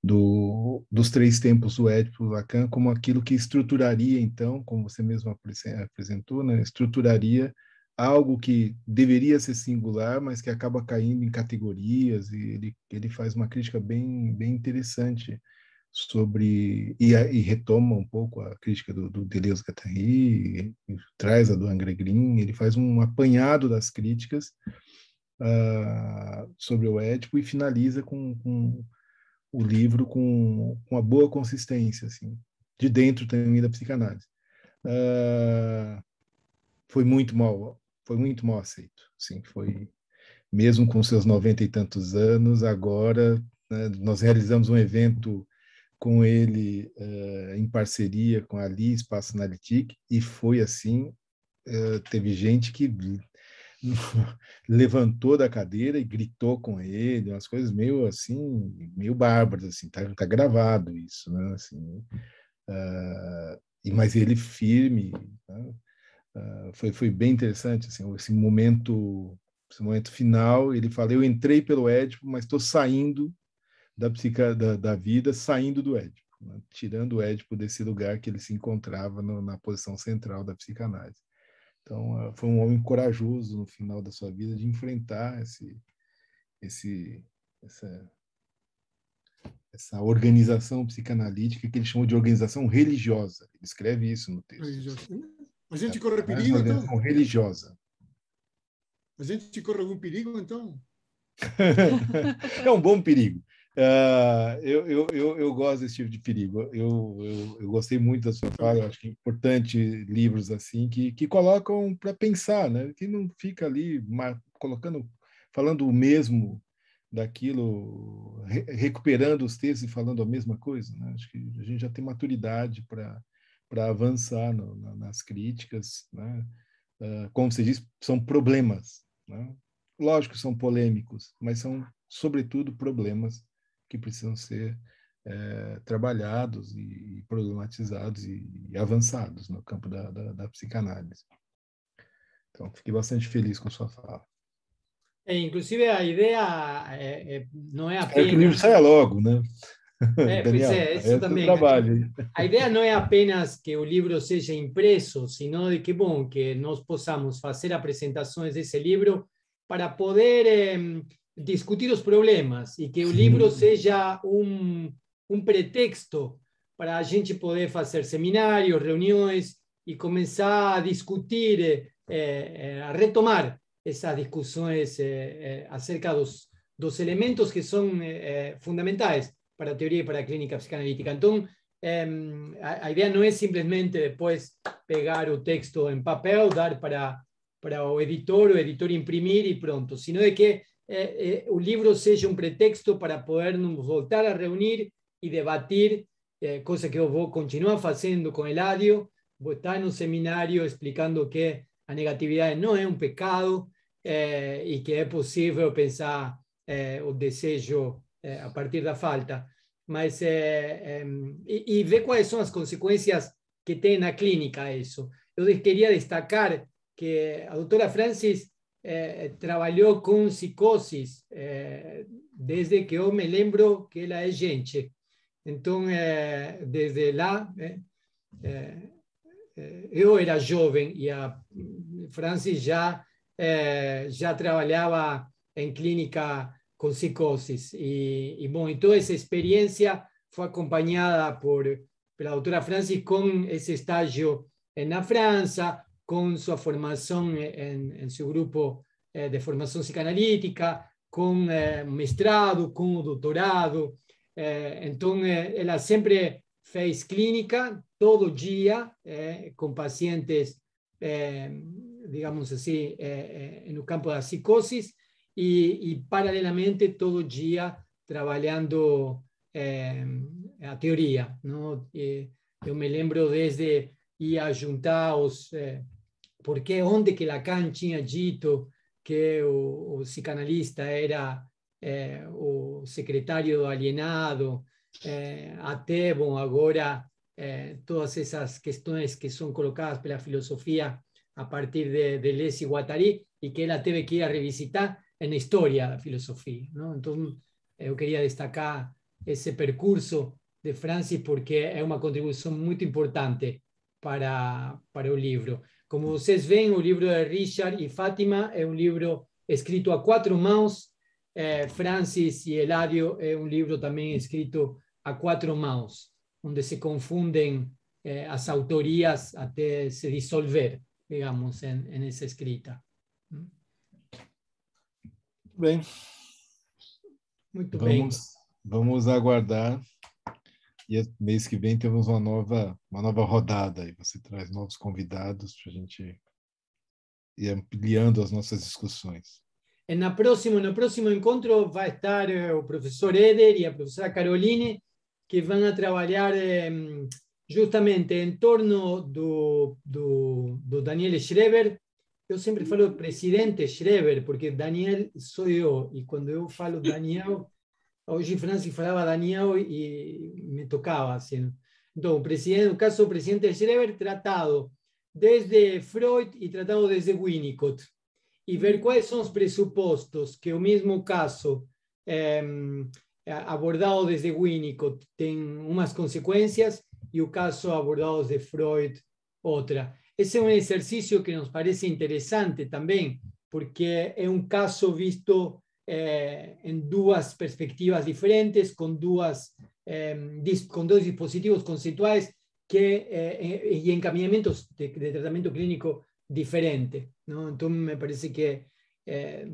dos três tempos do Édipo Lacan como aquilo que estruturaria, então, como você mesmo apresentou, né, estruturaria algo que deveria ser singular, mas que acaba caindo em categorias, e ele faz uma crítica bem interessante sobre, e retoma um pouco a crítica do Deleuze-Guattari, traz a do André Green, ele faz um apanhado das críticas sobre o Édipo e finaliza com o livro com uma boa consistência, assim, de dentro também da psicanálise. Foi muito mal aceito, assim, foi, mesmo com seus 90 e tantos anos, agora, né, nós realizamos um evento com ele em parceria com a Ali, Espaço Analytique, e foi assim, teve gente que levantou da cadeira e gritou com ele, umas coisas meio assim, meio bárbaras, assim, tá gravado isso, né, assim, mas ele firme, né? Foi bem interessante, assim, esse momento final. Ele fala: eu entrei pelo Édipo, mas estou saindo da vida, saindo do Édipo, né? Tirando o Édipo desse lugar que ele se encontrava na posição central da psicanálise. Então, foi um homem corajoso no final da sua vida de enfrentar essa organização psicanalítica que ele chamou de organização religiosa. Ele escreve isso no texto. A gente corre perigo, então? Organização religiosa. A gente corre algum perigo, então? É um bom perigo. Eu gosto desse tipo de perigo. Eu gostei muito da sua fala. Eu acho que é importante livros assim que colocam para pensar, né? Que não fica ali falando o mesmo daquilo, recuperando os textos e falando a mesma coisa, né? Acho que a gente já tem maturidade para avançar nas críticas, né? Como você diz, são problemas, né? Lógico que são polêmicos, mas são, sobretudo, problemas que precisam ser trabalhados e problematizados e avançados no campo da psicanálise. Então, fiquei bastante feliz com a sua fala. Inclusive, a ideia não é apenas... Espero que o livro saia logo, né? Daniel, isso também. Trabalho. A ideia não é apenas que o livro seja impresso, sino de que nós possamos fazer apresentações desse livro para poder discutir os problemas e que o livro seja um pretexto para a gente poder fazer seminários, reuniões e começar a discutir, a retomar essas discussões acerca dos elementos que são fundamentais para a teoria e para a clínica psicanalítica. Então, a ideia não é simplesmente depois pegar o texto em papel, dar para o editor imprimir e pronto, sino de que o livro seja um pretexto para podermos voltar a reunir e debatir, coisa que eu vou continuar fazendo com Eladio. Vou estar no seminário explicando que a negatividade não é um pecado e que é possível pensar o desejo a partir da falta, mas e ver quais são as consequências que tem na clínica isso. Eu queria destacar que a doutora Francis trabalhou com psicoses desde que eu me lembro que ela é gente. Então, desde lá, eu era jovem e a Francis já trabalhava em clínica com psicoses. E bom, então essa experiência foi acompanhada pela doutora Francis com esse estágio na França, com sua formação em seu grupo de formação psicanalítica, com mestrado, com o doutorado. Então, ela sempre fez clínica todo dia com pacientes, digamos assim, no campo da psicose e paralelamente todo dia trabalhando a teoria, não? Eu me lembro desde ir a juntar porque onde que Lacan tinha dito que o psicanalista era o secretário do alienado, até, bom, agora todas essas questões que são colocadas pela filosofia a partir de Deleuze e Guattari e que ela teve que ir a revisitar na história da filosofia, não? Então, eu queria destacar esse percurso de Francis porque é uma contribuição muito importante para o livro. Como vocês veem, o livro de Richard e Fátima é um livro escrito a 4 mãos. Francis e Eladio é um livro também escrito a 4 mãos, onde se confundem as autorias até se dissolver, digamos, em essa escrita. Bem, muito bem. Vamos aguardar. E mês que vem temos uma nova rodada. E você traz novos convidados para a gente ir ampliando as nossas discussões. No próximo encontro vai estar o professor Eder e a professora Caroline, que vão a trabalhar justamente em torno do Daniel Schreber. Eu sempre falo presidente Schreber, porque Daniel sou eu. E quando eu falo Daniel... Hoje Francis falava Daniel e me tocava assim. Então, o caso do presidente Schreber tratado desde Freud e tratado desde Winnicott. E ver quais são os pressupostos que o mesmo caso abordado desde Winnicott tem umas consequências e o caso abordado desde Freud outra. esse é um exercício que nos parece interessante também, porque é um caso visto em duas perspectivas diferentes, com dois dispositivos conceituais e encaminhamentos de tratamento clínico diferente, ¿no? Então, me parece que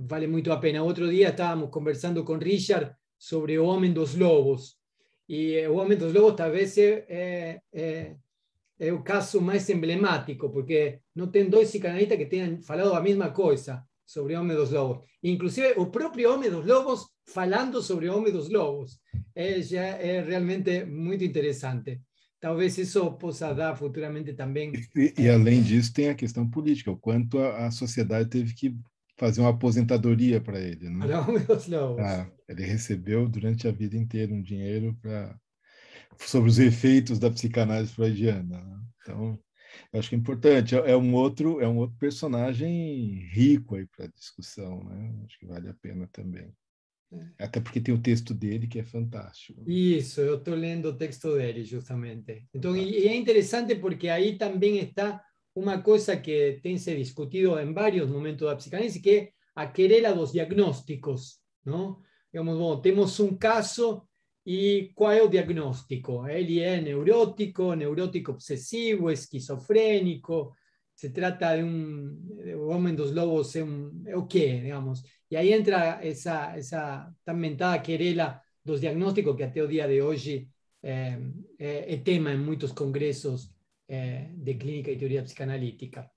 vale muito a pena. Outro dia estávamos conversando com Richard sobre o Homem dos Lobos, e o Homem dos Lobos talvez é o caso mais emblemático, porque não tem dois psicanalistas que tenham falado a mesma coisa sobre o Homem dos Lobos. Inclusive, o próprio Homem dos Lobos falando sobre o Homem dos Lobos. Já é realmente muito interessante. Talvez isso possa dar futuramente também. E além disso, tem a questão política, o quanto a sociedade teve que fazer uma aposentadoria para ele, né? Para o Homem dos Lobos. Ele recebeu durante a vida inteira um dinheiro sobre os efeitos da psicanálise freudiana, né? Então, eu acho que é importante. É um outro personagem rico aí para a discussão, né? Acho que vale a pena também. Até porque tem o texto dele que é fantástico. Isso, eu estou lendo o texto dele, justamente. Então, e é interessante porque aí também está uma coisa que tem se discutido em vários momentos da psicanálise, que é a querela dos diagnósticos, não? Digamos, bom, temos um caso e qual é o diagnóstico? Ele é neurótico obsessivo, esquizofrênico, se trata de o Homem dos Lobos é o quê, digamos? E aí entra essa tan mentada querela dos diagnósticos, que até o dia de hoje é tema em muitos congressos de clínica e teoria psicanalítica.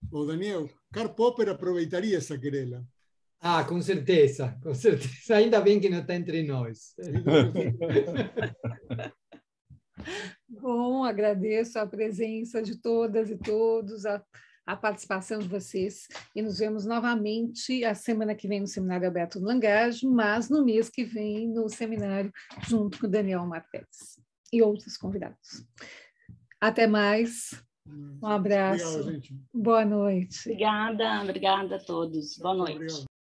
Bom, Daniel, Karl Popper aproveitaria essa querela. Com certeza, com certeza. Ainda bem que não está entre nós. Bom, agradeço a presença de todas e todos, a participação de vocês, e nos vemos novamente a semana que vem no Seminário Aberto do Langage, mas no mês que vem no seminário junto com o Daniel Martins e outros convidados. Até mais, um abraço, Obrigado, gente. Boa noite. Obrigada a todos, boa noite. Obrigado.